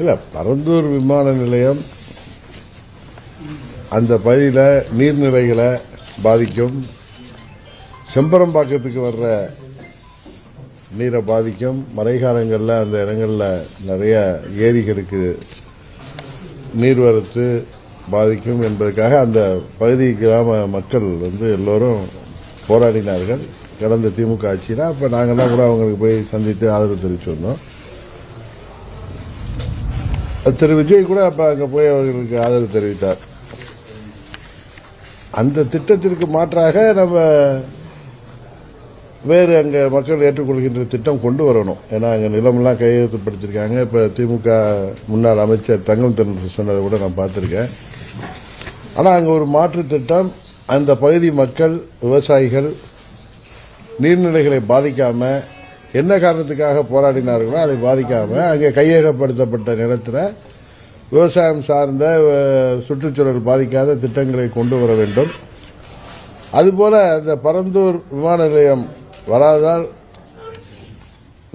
இல்லை, பரந்தூர் விமான நிலையம் அந்த பகுதியில் நீர்நிலைகளை பாதிக்கும். செம்பரம்பாக்கத்துக்கு வர்ற நீரை பாதிக்கும். மழைக்காலங்களில் அந்த இடங்களில் நிறைய ஏரிகளுக்கு நீர்வரத்து பாதிக்கும் என்பதற்காக அந்த பகுதி கிராம மக்கள் எல்லோரும் போராடினார்கள் கடந்த திமுக ஆட்சியில். அப்போ நாங்கள்லாம் கூட அவங்களுக்கு போய் சந்தித்து ஆதரவு தெரிவித்து வந்தோம். திரு விஜய் கூட அப்போ அங்கே போய் அவர்களுக்கு ஆதரவு தெரிவித்தார். அந்த திட்டத்திற்கு மாற்றாக நம்ம வேறு அங்கே மக்கள் ஏற்றுக்கொள்கின்ற திட்டம் கொண்டு வரணும். ஏன்னா அங்கே நிலமெல்லாம் கையெழுத்துப்படுத்திருக்காங்க. இப்போ திமுக முன்னாள் அமைச்சர் தங்கம் தென்னரசு சொன்னதை கூட நான் பார்த்துருக்கேன். ஆனால் அங்கே ஒரு மாற்று திட்டம், அந்த பகுதி மக்கள் விவசாயிகள் நீர்நிலைகளை பாதிக்காம என்ன காரணத்துக்காக போராடினார்களோ அதை பாதிக்காம அங்கே கையகப்படுத்தப்பட்ட நிலத்தில் விவசாயம் சார்ந்த சுற்றுச்சூழல் பாதிக்காத திட்டங்களை கொண்டு வர வேண்டும். அதுபோல அந்த பரந்தூர் விமான நிலையம் வராதால்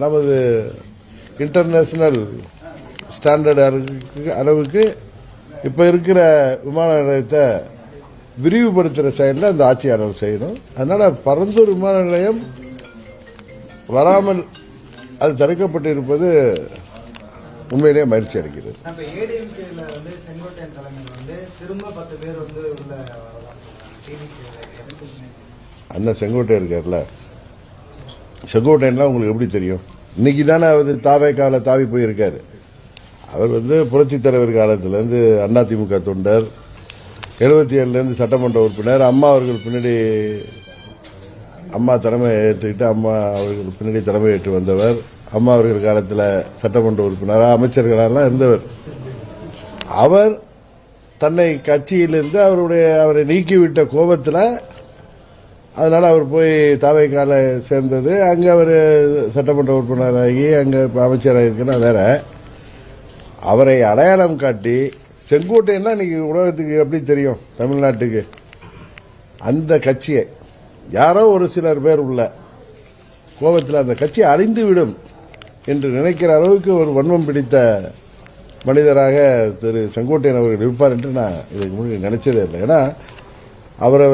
நமது இன்டர்நேஷனல் ஸ்டாண்டர்ட் அளவுக்கு இப்ப இருக்கிற விமான நிலையத்தை விரிவுபடுத்துகிற செயலில் அந்த ஆட்சியாளர் செய்யணும். அதனால பரந்தூர் விமான நிலையம் வராமல் அது தடுக்கப்பட்டிருப்பது உண்மையிலேயே மகிழ்ச்சி அளிக்கிறது. அண்ணன் செங்கோட்டையன் இருக்கார்ல, செங்கோட்டையன்லாம் உங்களுக்கு எப்படி தெரியும்? இன்னைக்கு தானே அவர் தாவேக்கால தாவி போயிருக்காரு. அவர் புரட்சித் தலைவர் காலத்திலிருந்து அதிமுக தொண்டர், 77 சட்டமன்ற உறுப்பினர். அம்மா அவர்கள் பின்னாடி அம்மா தலைமை ஏற்றுக்கிட்டு அம்மா அவர்கள் பின்னாடி தலைமை ஏற்று வந்தவர். அம்மா அவர்கள் காலத்தில் சட்டமன்ற உறுப்பினராக அமைச்சர்களெல்லாம் இருந்தவர். அவர் தன்னை கட்சியிலிருந்து அவரை நீக்கிவிட்ட கோபத்தில் அதனால அவர் போய் தாவேக்கால சேர்ந்தது. அங்கே அவர் சட்டமன்ற உறுப்பினராகி அங்கே அமைச்சராக இருக்குன்னா வேற. அவரை அடையாளம் காட்டி செங்கோட்டைன்னா இன்னைக்கு உலகத்துக்கு எப்படி தெரியும்? தமிழ்நாட்டுக்கு அந்த கட்சியை யாரோ ஒரு சிலர் பேர் உள்ள கோபத்தில் அந்த கட்சி அழிந்துவிடும் என்று நினைக்கிற அளவுக்கு ஒரு வன்மம் பிடித்த மனிதராக திரு செங்கோட்டையன் அவர்கள் இருப்பார் என்று நான் இதுக்கு முன்னாடி நினைச்சதே இல்லை. ஏன்னா அவரை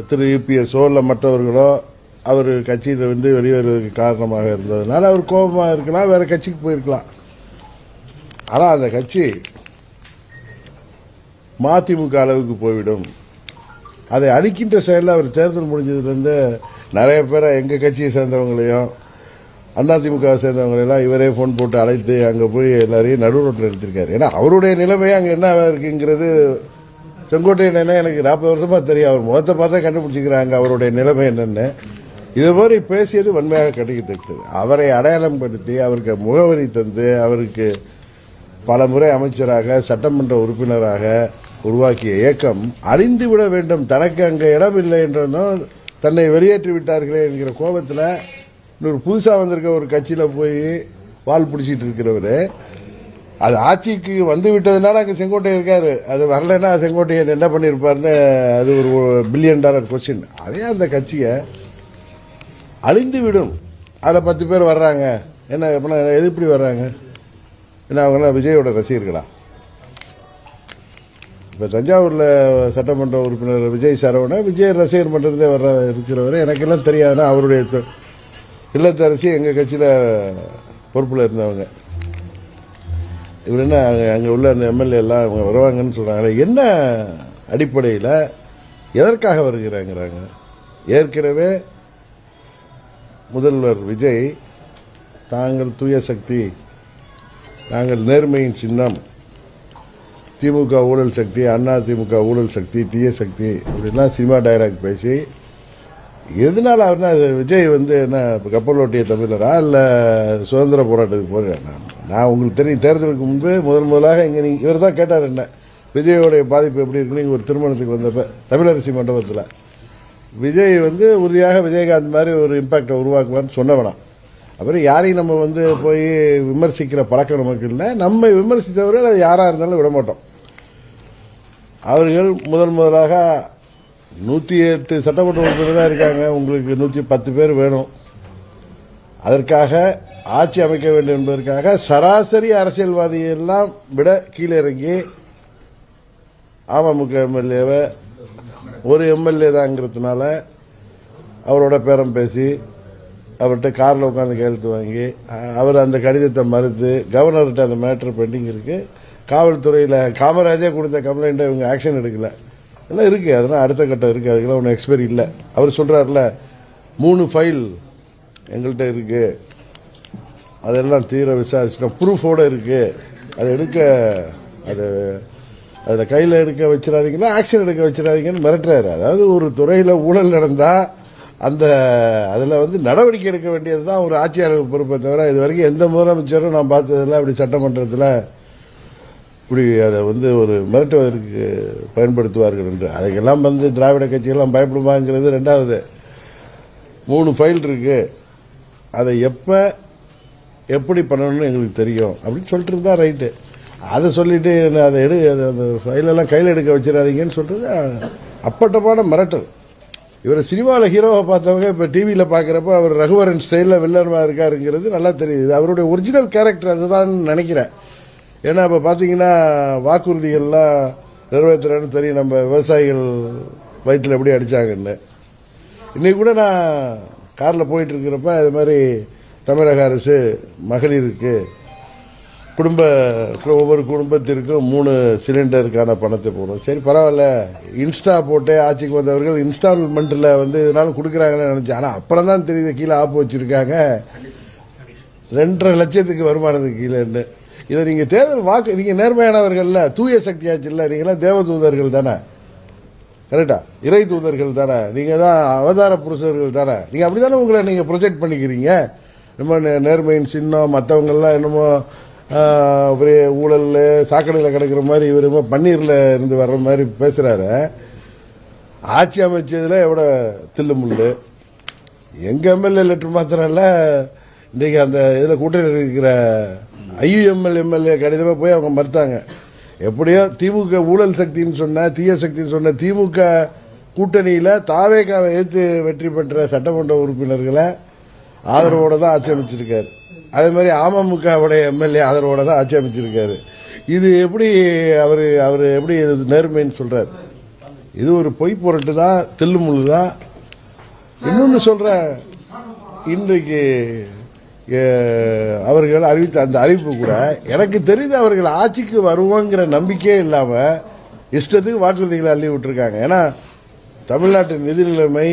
திரு யூபிஎஸ்ஓ இல்லை மற்றவர்களோ அவர் கட்சியில் வெளியேறுவதற்கு காரணமாக இருந்ததுனால அவர் கோபமாக இருக்கலாம், வேற கட்சிக்கு போயிருக்கலாம். ஆனால் அந்த கட்சி மதிமுக அளவுக்கு போய்விடும். அதை அழிக்கின்ற செயலில் அவர் தேர்தல் முடிஞ்சதுலேருந்து நிறைய பேரை எங்கள் கட்சியை சேர்ந்தவங்களையும் அதிமுக சேர்ந்தவங்களெல்லாம் இவரே போன் போட்டு அழைத்து அங்கே போய் எல்லாரையும் நடுரோட்டில் நிறுத்திருக்காரு. ஏன்னா அவருடைய நிலைமை அங்கே என்ன இருக்குங்கிறது செங்கோட்டையன் எனக்கு 40 வருஷமா தெரியும். அவர் முகத்தை பார்த்தா கண்டுபிடிச்சிக்கிறாங்க அவருடைய நிலைமை என்னன்னு. இதுபோல பேசியது வன்மையாக கண்டிக்கத்தக்கது. அவரை அடையாளம் படுத்தி அவருக்கு முகவரி தந்து அவருக்கு பல முறை அமைச்சராக சட்டமன்ற உறுப்பினராக உருவாக்கிய இயக்கம் அழிந்துவிட வேண்டும். தனக்கு அங்கே இடம் இல்லை என்றும் தன்னை வெளியேற்றி விட்டார்களே என்கிற கோபத்தில் இன்னொரு புதுசா வந்திருக்க ஒரு கட்சியில போய் வால் பிடிச்சிட்டு இருக்கிறவரு அது ஆட்சிக்கு வந்து விட்டதுனால அங்க செங்கோட்டையன் இருக்காரு. அது வரலன்னா செங்கோட்டையன் என்ன பண்ணிருப்பாருன்னு அது ஒரு $1 பில்லியன் கொஸ்டின். அதே அந்த கட்சியை அழிந்து விடும். அதில் 10 பேர் வர்றாங்க. என்ன எது இப்படி வர்றாங்க? என்ன அவங்க விஜயோட ரசிகர்களா? இப்ப தஞ்சாவூர்ல சட்டமன்ற உறுப்பினர் விஜய் சரவண விஜய் ரசிகர் மன்றத்திலே இருக்கிறவர் எனக்கெல்லாம் தெரியாது. அவருடைய இல்லத்தரசி எங்க கட்சியில பொறுப்புல இருந்தவங்க. இவர் என்ன அங்க உள்ள அந்த எம்எல்ஏ எல்லாம் அவங்க வருவாங்கன்னு சொல்றாங்க. என்ன அடிப்படையில் எதற்காக வருகிறாங்கிறாங்க? ஏற்கனவே முதல்வர் விஜய் தாங்கள் தூய சக்தி, நாங்கள் நேர்மையின் சின்னம், திமுக ஊழல் சக்தி, அண்ணா திமுக ஊழல் சக்தி, தீய சக்தி இப்படிலாம் சினிமா டைலாக் பேசி எதனால விஜய் என்ன கப்பல் ஓட்டிய தமிழரா இல்ல சுதந்திர போராட்டத்துக்கு போறேன்? நான் உங்களுக்கு தெரியும், தேர்தலுக்கு முன்பு முதலாக இங்க இவர் தான் கேட்டார் என்ன விஜயோடைய பாதிப்பு எப்படி இருக்குன்னு. இங்க ஒரு திருமணத்துக்கு வந்தப்ப தமிழரசி மண்டபத்தில் விஜய் உறுதியாக விஜயகாந்த் மாதிரி ஒரு இம்பாக்டை உருவாக்குவார்னு சொன்னவனா. அப்புறம் யாரையும் நம்ம போய் விமர்சிக்கிற பழக்கம் நமக்கு இல்லை. நம்ம விமர்சித்தவர்கள் அது யாரா இருந்தாலும் விட மாட்டோம். அவர்கள் முதலாக 108 சட்டமன்ற உறுப்பினர் தான் இருக்காங்க. உங்களுக்கு 110 பேர் வேணும். அதற்காக ஆட்சி அமைக்க வேண்டும் என்பதற்காக சராசரி அரசியல்வாதியெல்லாம் விட கீழே இறங்கி அமமுக எம்எல்ஏவை ஒரு எம்எல்ஏ தாங்கிறதுனால அவரோட பேரம் பேசி அவர்கிட்ட காரில் உட்காந்து கையெழுத்து வாங்கி அவர் அந்த கடிதத்தை மறுத்து கவர்னர்கிட்ட அந்த மேட்டர் பெண்டிங் இருக்கு. காவல்துறையில் காமராஜே கொடுத்த கம்ப்ளைண்ட்டை இவங்க ஆக்ஷன் எடுக்கல. எல்லாம் இருக்கு, அதெல்லாம் அடுத்த கட்டம் இருக்கு. அதுக்கெல்லாம் ஒன்றும் எக்ஸ்பைரி இல்லை. அவர் சொல்றாருல 3 ஃபைல் எங்கள்கிட்ட இருக்கு, அதெல்லாம் தீர விசாரிச்சுட்டோம், ப்ரூஃபோட இருக்கு, அதை எடுக்க அதில் கையில் எடுக்க வச்சிடாதீங்கன்னா ஆக்ஷன் எடுக்க வச்சிடாதீங்கன்னு மிரட்டுறாரு. அதாவது ஒரு துறையில் ஊழல் நடந்தா அதில் நடவடிக்கை எடுக்க வேண்டியது தான் ஒரு ஆட்சியாளர் பொறுப்பை தவிர இது வரைக்கும் எந்த முதலமைச்சரும் நான் பார்த்ததில்ல அப்படி சட்டமன்றத்தில் இப்படி அதை ஒரு மிரட்டுவதற்கு பயன்படுத்துவார்கள் என்று. அதுக்கெல்லாம் திராவிட கட்சிகள்லாம் பயப்படுமாங்கிறது ரெண்டாவது. 3 ஃபைல் இருக்கு, அதை எப்படி பண்ணணும்னு எங்களுக்கு தெரியும் அப்படின்னு சொல்லிட்டு இருந்தா ரைட்டு. அதை சொல்லிட்டு அதை அந்த ஃபைலெல்லாம் கையில் எடுக்க வச்சிடாதீங்கன்னு சொல்றது அப்பட்டமான மிரட்டல். இவர் சினிமாவில் ஹீரோவை பார்த்தவங்க இப்போ டிவியில் பார்க்குறப்ப அவர் ரகுவரன் ஸ்டைலில் வில்லனமாக இருக்காருங்கிறது நல்லா தெரியுது. அவருடைய ஒரிஜினல் கேரக்டர் அதுதான் நினைக்கிறேன். ஏன்னா இப்போ பார்த்தீங்கன்னா வாக்குறுதிகள்லாம் நிறைவேற்றுறேன்னு தெரியும். நம்ம விவசாயிகள் வயிற்றில் எப்படி அடித்தாங்கன்னு இன்னைக்கு கூட நான் காரில் போயிட்டு இருக்கிறப்ப அது மாதிரி தமிழக அரசு மகளிருக்கு ஒவ்வொரு குடும்பத்திற்கும் 3 சிலிண்டருக்கான பணத்தை போடும். சரி பரவாயில்ல, இன்ஸ்டா போட்டு ஆட்சிக்கு வந்தவர்கள் இன்ஸ்டால்மெண்ட்டில் இதனால கொடுக்குறாங்கன்னு நினைச்சேன். ஆனால் அப்புறம் தான் தெரியுது கீழே ஆப்பு வச்சிருக்காங்க 2.5 லட்சத்துக்கு வருமானத்துக்கு கீழேன்னு. இதை நீங்க தேர்தல் வாக்கு நீங்க நேர்மையானவர்கள்ல, தூய சக்தியாச்சு இல்ல, நீங்களாம் தேவ தூதர்கள் தானே, கரெக்டா, இறை தூதர்கள் தானே, நீங்க தான் அவதார புருஷர்கள் தானே, நீங்க அப்படித்தானே உங்களை நீங்க ப்ரொஜெக்ட் பண்ணிக்கிறீங்க. நம்ம நேர்மையின் சின்னம், மற்றவங்கெல்லாம் என்னமோ பெரிய ஊழல் சாக்கடையில் கிடக்கிற மாதிரி இவர் பன்னீர்ல இருந்து வர்ற மாதிரி பேசுறாரு. ஆட்சி அமைச்சதுல எவ்வளோ தில்லுமுள்ளு. எங்க எம்எல்ஏ லெட்டர் மாத்திரம் இல்ல, இன்றைக்கு அந்த இதுல கூட்டணி இருக்கிற ஐயுஎம்எல் எம்எல்ஏ கடிதமா போய் அவங்க மறுத்தாங்க. எப்படியோ திமுக ஊழல் சக்தின்னு சொன்ன, தீய சக்தின்னு சொன்ன திமுக கூட்டணியில தாவேகாவை எதிர்த்து வெற்றி பெற்ற சட்டமன்ற உறுப்பினர்களை ஆதரவோட தான் ஆட்சி அமைச்சிருக்காரு. அதே மாதிரி அமமுகவுடைய எம்எல்ஏ ஆதரவோட தான் ஆட்சி அமைச்சிருக்காரு. இது எப்படி அவரு எப்படி நேர்மைன்னு சொல்றாரு? இது ஒரு பொய் பொருட்டு தான், தில்லுமுள்ளு தான். இன்னொன்னு சொல்ற, இன்றைக்கு அவர்கள் அறிவித்த அந்த அறிவிப்பு கூட எனக்கு தெரிந்து அவர்கள் ஆட்சிக்கு வருவோங்கிற நம்பிக்கையே இல்லாம இஷ்டத்துக்கு வாக்குறுதிகளை அள்ளி விட்டுருக்காங்க. ஏன்னா தமிழ்நாட்டின் நிதி நிலைமை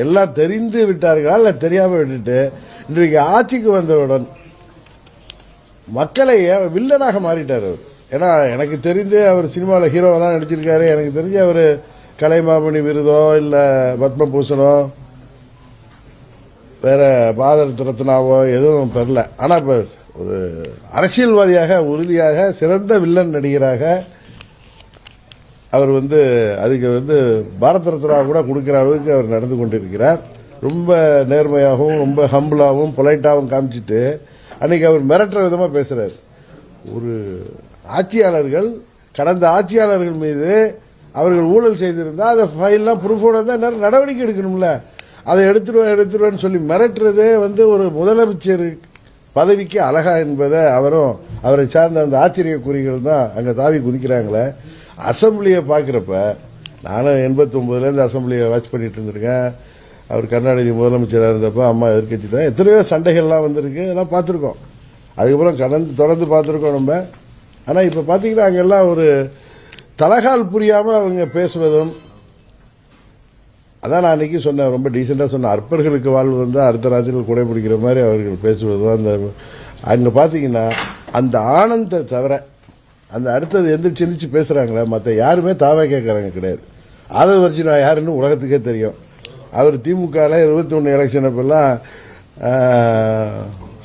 எல்லாம் தெரிந்து விட்டார்களா இல்ல தெரியாம விட்டுட்டு இன்றைக்கு ஆட்சிக்கு வந்தவுடன் மக்களை வில்லனாக மாறிட்டார் அவர். ஏன்னா எனக்கு தெரிந்து அவர் சினிமாவில் ஹீரோவை தான் நடிச்சிருக்காரு. எனக்கு தெரிஞ்சு அவர் கலைமாமணி விருதோ இல்ல பத்மபூஷனோ வேற பாரத ரத்னாவோ எதுவும் பெறல. ஆனா இப்ப ஒரு அரசியல்வாதியாக உறுதியாக சிறந்த வில்லன் நடிகராக அவர் அதுக்கு பாரத ரத்னா கூட கொடுக்கிற அளவுக்கு அவர் நடந்து கொண்டிருக்கிறார். ரொம்ப நேர்மையாகவும் ரொம்ப ஹம்பிளாகவும் பொலைட்டாகவும் காமிச்சிட்டு அன்னைக்கு அவர் மிரட்டுற விதமா பேசுறாரு. ஒரு ஆட்சியாளர்கள் கடந்த ஆட்சியாளர்கள் மீது அவர்கள் ஊழல் செய்திருந்தா அதை ஃபைல்லாம் ப்ரூஃபோட தான் நடவடிக்கை எடுக்கணும்ல. அதை எடுத்துருவேன்னு சொல்லி மிரட்டுறதே ஒரு முதலமைச்சர் பதவிக்கு அழகா என்பதை அவரை சார்ந்த அந்த ஆச்சரியக்குறிகள் தான் அங்க தாவி குதிக்கிறாங்களே. அசம்பிளியை பாக்குறப்ப நானும் 89 அசம்பிளியை வாட்ச் பண்ணிட்டு இருந்திருக்கேன். அவர் கருணாநிதி முதலமைச்சராக இருந்தப்ப அம்மா எதிர்கட்சி தான், எத்தனையோ சண்டைகள்லாம் வந்திருக்கு, அதெல்லாம் பார்த்துருக்கோம். அதுக்கப்புறம் தொடர்ந்து பார்த்துருக்கோம் நம்ம. ஆனா இப்ப பாத்தீங்கன்னா அங்கெல்லாம் ஒரு தலகால் புரியாம அவங்க பேசுவதும், அதான் நான் அன்னைக்கு சொன்னேன், ரொம்ப டீசெண்டா சொன்ன, அற்பர்களுக்கு வாழ்வு அடுத்த ராத்திரியில் குடை பிடிக்கிற மாதிரி அவர்கள் பேசுவதும். அந்த அங்க பாத்தீங்கன்னா அந்த ஆனந்த தவிர அந்த அடுத்தது எந்திரிச்சு பேசுறாங்களே மற்ற யாருமே தாவே கேட்கறாங்க கிடையாது. ஆதவ அர்ஜுனா யாருன்னு உலகத்துக்கே தெரியும். அவர் திமுக 21 எலெக்ஷன் அப்பெல்லாம்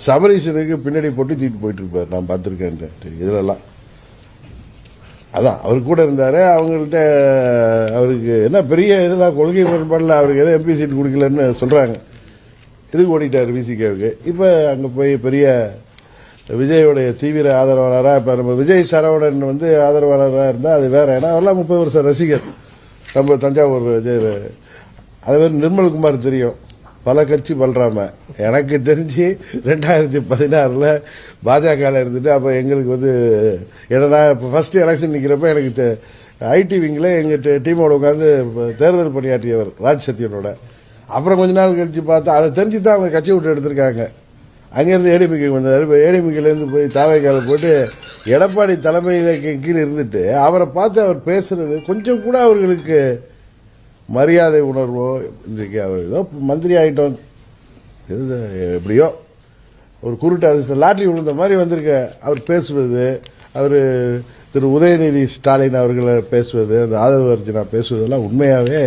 சபரீசனுக்கு பின்னாடி போட்டு தூக்கிட்டு போயிட்டு இருப்பார். நான் பார்த்திருக்கேன் இதுலலாம். அதான் அவர் கூட இருந்தாரு. அவங்கள்ட்ட அவருக்கு என்ன பெரிய இதெல்லாம் கொள்கை முரண்பாடுல அவருக்கு எதோ எம்பி சீட் கொடுக்கலன்னு சொல்றாங்க. இதுக்கு ஓடிட்டார் விசிகேவுக்கு. இப்ப அங்க போய் பெரிய விஜயோடைய தீவிர ஆதரவாளரா, இப்ப நம்ம விஜய் சரவணன் ஆதரவாளராக இருந்தா அது வேற. ஏன்னா அவர்லாம் 30 வருஷம் ரசிகர். நம்ம தஞ்சாவூர் விஜய், அது நிர்மல்குமார் தெரியும், பல கட்சி பல்றாம. எனக்கு தெரிஞ்சு 2016 பாஜக இருந்துட்டு அப்ப எங்களுக்கு வந்து என்னன்னா ஃபர்ஸ்ட் எலெக்ஷன் நிக்கிறப்ப எனக்கு ஐடி விங்ல எங்க டீமோட உட்காந்து தேர்தல் பணியாற்றியவர் ராஜ் சத்யனோட. அப்புறம் கொஞ்ச நாள் கழிச்சு பார்த்தா அதை தெரிஞ்சுதான் அவங்க கட்சி விட்டு எடுத்திருக்காங்க. அங்கிருந்து ஏடிமிக்கு வந்தாரு. இப்போ ஏடிமிக்கில இருந்து போய் தாவேக்கால போயிட்டு எடப்பாடி தலைமையில கீழே இருந்துட்டு அவரை பார்த்து அவர் பேசுறது கொஞ்சம் கூட அவர்களுக்கு மரியாதை உணர்வோ, இன்றைக்கு அவர் ஏதோ மந்திரி ஆகிட்டோம் எப்படியோ ஒரு குருட்டு அதிர்ஷ்டம் லாட்டரி விழுந்த மாதிரி வந்திருக்க அவர் பேசுவது, அவர் திரு உதயநிதி ஸ்டாலின் அவர்களை பேசுவது, அந்த ஆதரவு அர்ஜுனா பேசுவதெல்லாம் உண்மையாவே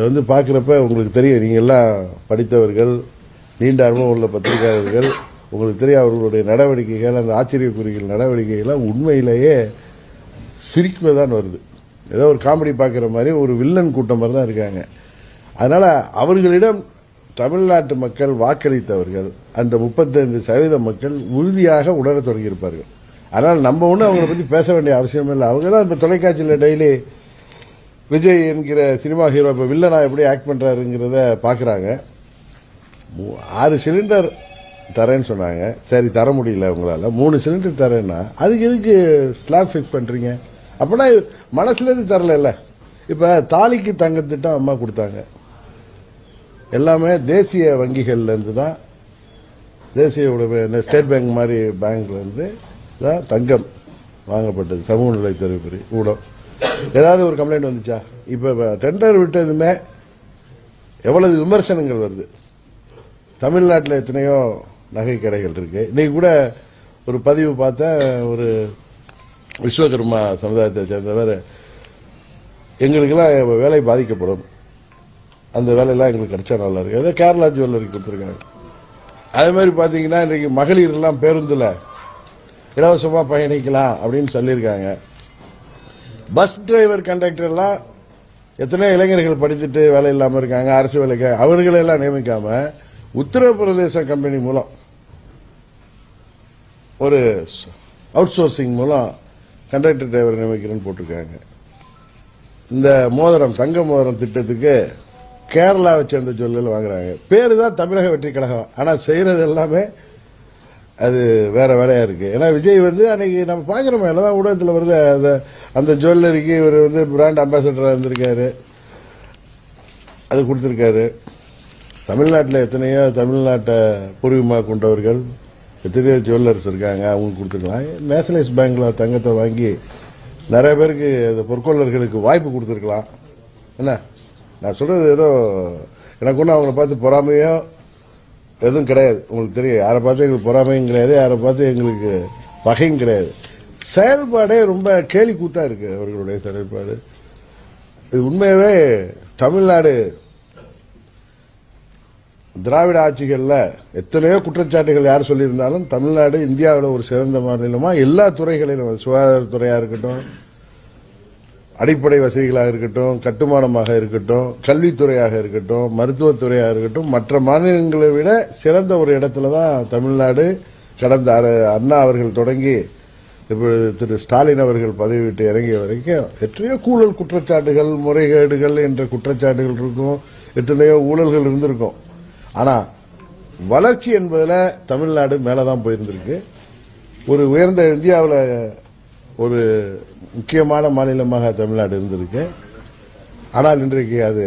வந்து பார்க்குறப்ப உங்களுக்கு தெரியும். நீங்க எல்லாம் படித்தவர்கள், நீண்ட அனுபவம் உள்ள பத்திரிகையாளர்கள், உங்களுக்கு தெரியும் அவர்களுடைய நடவடிக்கைகள், அந்த ஆச்சரியக்குறிகள் நடவடிக்கைகள் உண்மையிலேயே சிரிக்குவதான் வருது. ஏதோ ஒரு காமெடி பார்க்குற மாதிரி ஒரு வில்லன் கூட்டம் மாதிரி தான் இருக்காங்க. அதனால அவர்களிடம் தமிழ்நாட்டு மக்கள் வாக்களித்தவர்கள் அந்த 35% மக்கள் உறுதியாக உணர தொடங்கியிருப்பார்கள். அதனால் நம்ம ஒன்றும் அவங்களை பற்றி பேச வேண்டிய அவசியம் இல்லை. அவங்க தான் இப்போ தொலைக்காட்சியில் டெய்லி விஜய் என்கிற சினிமா ஹீரோ இப்போ வில்லனா எப்படி ஆக்ட் பண்றாருங்கிறத பார்க்குறாங்க. 6 சிலிண்டர் தரேன்னு சொன்னாங்க. சரி, தர முடியல உங்களால. 3 சிலிண்டர் தரேன்னா அதுக்கு எதுக்கு ஸ்லாப் ஃபிக்ஸ் பண்றீங்க? அப்படின்னா மனசுல இருந்து தரல. இப்ப தாலிக்கு தங்க திட்டம் அம்மா கொடுத்தாங்க. எல்லாமே தேசிய வங்கிகள்ல இருந்து தான், தேசிய ஸ்டேட் பேங்க் மாதிரி பேங்க்ல இருந்து தான் தங்கம் வாங்கப்பட்டது. சமூக நலத்துறை ஊடம். ஏதாவது ஒரு கம்ப்ளைண்ட் வந்துச்சா? இப்ப டெண்டர் விட்டதுமே எவ்வளவு விமர்சனங்கள் வருது. தமிழ்நாட்டில் எத்தனையோ நகை கடைகள் இருக்கு. இன்னைக்கு கூட ஒரு பதிவு பார்த்தா, ஒரு விஸ்வகர்மா சமுதாயத்தை சேர்ந்தவர், எங்களுக்கெல்லாம் வேலை பாதிக்கப்படும், அந்த வேலையெல்லாம் எங்களுக்கு கிடைச்சா நல்லா இருக்கு. ஏதோ கேரளா ஜுவல்லரி கொடுத்துருக்காங்க. அதே மாதிரி பாத்தீங்கன்னா இன்றைக்கு மகளிர் எல்லாம் பேருந்துல இலவசமா பயணிக்கலாம் அப்படின்னு சொல்லியிருக்காங்க. பஸ் டிரைவர் கண்டக்டர் எல்லாம் எத்தனை இளைஞர்கள் படித்துட்டு வேலை இல்லாம இருக்காங்க, அரசு வேலைக்கு அவர்களெல்லாம் நியமிக்காம உத்தரப்பிரதேச கம்பெனி மூலம் ஒரு அவுட் சோர்சிங் மூலம் கண்டக்டர் டிரைவர் நியமிக்கிறேன்னு போட்டிருக்காங்க. இந்த மோதிரம், தங்க மோதிரம் திட்டத்துக்கு கேரளாவை சேர்ந்த ஜுவல்லர்கள் வாங்குறாங்க. பேரு தான் தமிழக வெற்றி கழகம், ஆனா செய்யறது எல்லாமே அது வேற வேலையா இருக்கு. ஏன்னா விஜய் வந்து அன்னைக்கு நம்ம பாக்குறோம், என்னதான் ஊடகத்தில் வருது, அந்த ஜுவல்லரிக்கு இவர் வந்து பிராண்ட் அம்பாசடரா இருந்திருக்காரு, அது கொடுத்திருக்காரு. தமிழ்நாட்டில் எத்தனையோ தமிழ்நாட்டை பூர்வீகமாக கொண்டவர்கள் எத்தனையோ ஜுவல்லர்ஸ் இருக்காங்க, அவங்க கொடுத்துருக்கலாம். நேஷனலைஸ் பேங்க்ல தங்கத்தை வாங்கி நிறைய பேருக்கு பொற்கொள்ளர்களுக்கு வாய்ப்பு கொடுத்துருக்கலாம். என்ன நான் சொல்றது, ஏதோ எனக்கு ஒன்றும் அவங்கள பார்த்து பொறாமையோ எதுவும் கிடையாது. உங்களுக்கு தெரியும், யாரை பார்த்து எங்களுக்கு பொறாமையும் கிடையாது, யாரை பார்த்து எங்களுக்கு பகையும் கிடையாது. செயல்பாடே ரொம்ப கேலி கூத்தா இருக்கு அவர்களுடைய செயல்பாடு. இது உண்மையாவே தமிழ்நாடு திராவிட ஆட்சிகள்ல எத்தனையோ குற்றச்சாட்டுகள் யார் சொல்லியிருந்தாலும் தமிழ்நாடு இந்தியாவில் ஒரு சிறந்த மாநிலமா எல்லா துறைகளிலும், சுகாதாரத்துறையா இருக்கட்டும், அடிப்படை வசதிகளாக இருக்கட்டும், கட்டுமானமாக இருக்கட்டும், கல்வித்துறையாக இருக்கட்டும், மருத்துவத்துறையாக இருக்கட்டும், மற்ற மாநிலங்களை விட சிறந்த ஒரு இடத்துல தான் தமிழ்நாடு கடந்த அண்ணா அவர்கள் தொடங்கி இப்பொழுது திரு ஸ்டாலின் அவர்கள் பதவி விட்டு இறங்கிய வரைக்கும் எத்தனையோ ஊழல் குற்றச்சாட்டுகள், முறைகேடுகள் என்ற குற்றச்சாட்டுகள் இருக்கும், எத்தனையோ ஊழல்கள் இருந்திருக்கும். ஆனா வளர்ச்சி என்பதுல தமிழ்நாடு மேலதான் போயிருந்திருக்கு. ஒரு உயர்ந்த இந்தியாவில் ஒரு முக்கியமான மாநிலமாக தமிழ்நாடு இருந்திருக்கு. ஆனால் இன்றைக்கு அது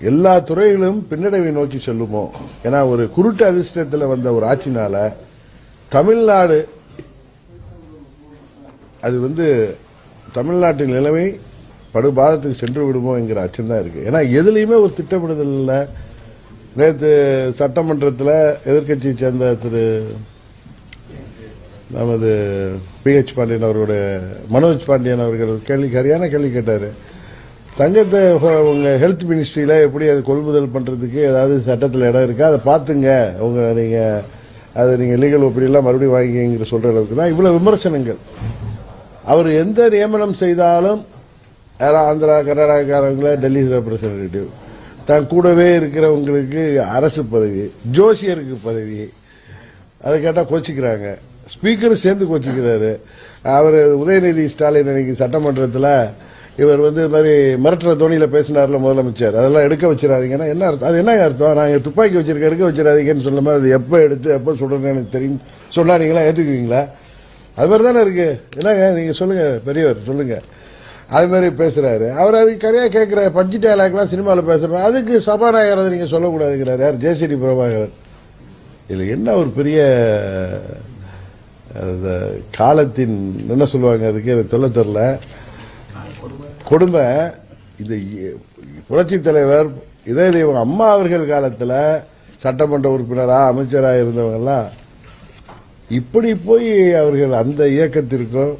எல்லா துறைகளிலும் பின்னடைவை நோக்கி செல்லுமோ? ஏன்னா ஒரு குருட்டு அதிர்ஷ்டத்தில் வந்த ஒரு ஆட்சினால தமிழ்நாடு, அது வந்து தமிழ்நாட்டின் நிலைமை படுபாதத்துக்கு சென்று விடுமோ என்கிற அச்சம் தான் இருக்கு. ஏன்னா எதுலையுமே ஒரு திட்டமிடுதல் இல்லை. நேற்று சட்டமன்றத்தில் எதிர்க்கட்சியை சேர்ந்த திரு நமது PH பாண்டியன் அவர்களுடைய மனோஜ் பாண்டியன் அவர்கள் சரியான கேள்வி கேட்டாரு. தங்கத்தை உங்க ஹெல்த் மினிஸ்ட்ரியில எப்படி அது கொள்முதல் பண்றதுக்கு ஏதாவது சட்டத்தில் இடம் இருக்கா, அதை பார்த்துங்க, நீங்க அதை நீங்க லீகல் ஒப்பீடியெல்லாம் மறுபடியும் வாங்கிங்கிற சொல்ற அளவுக்கு தான் இவ்வளவு விமர்சனங்கள். அவர் எந்த நியமனம் செய்தாலும் ஆந்திரா கர்நாடகாக்காரங்கள டெல்லி ரெப்ரசன்டேட்டிவ், தான் கூடவே இருக்கிறவங்களுக்கு அரசு பதவி, ஜோசியருக்கு பதவி, அதை கேட்டா கோச்சிக்கிறாங்க. ஸ்பீக்கர் சேர்ந்து கோச்சிக்கிறாரு. அவர் உதயநிதி ஸ்டாலின் அன்னைக்கு சட்டமன்றத்தில் இவர் வந்து இது மாதிரி மிரட்டுற தோணியில பேசினார்ல முதலமைச்சர், அதெல்லாம் எடுக்க வச்சிடாதீங்கன்னா என்ன அர்த்தம்? அது என்ன அர்த்தம்? நாங்க துப்பாக்கி வச்சிருக்க எடுக்க வச்சிடாதீங்கன்னு சொல்ல மாதிரி அது எப்ப எடுத்து எப்ப சுடணும்னு எனக்கு தெரியும் சொன்னா நீங்களா ஏத்துக்குவீங்களா? அது மாதிரி தானே இருக்கு. என்னங்க நீங்க சொல்லுங்க, பெரியவர் சொல்லுங்க. அது மாதிரி பேசுறாரு அவர். அது கரையா கேட்கிற பஞ்சு டயலாக்லாம் சினிமாவில் பேசுறாரு. அதுக்கு சபாநாயகர் நீங்க சொல்லக்கூடாதுங்கிறாரு யார்? ஜேசிடி பிரபாகரன். இதுல என்ன ஒரு பெரிய காலத்தின் என்ன சொல்லுவாங்க அதுக்கு எனக்கு சொல்ல தெரியல கொடுமை. இந்த புரட்சி தலைவர் இதய தெய்வம் அம்மா அவர்கள் காலத்தில் சட்டமன்ற உறுப்பினரா அமைச்சரா இருந்தவங்கெல்லாம் இப்படி போய் அவர்கள் அந்த இயக்கத்திற்கும்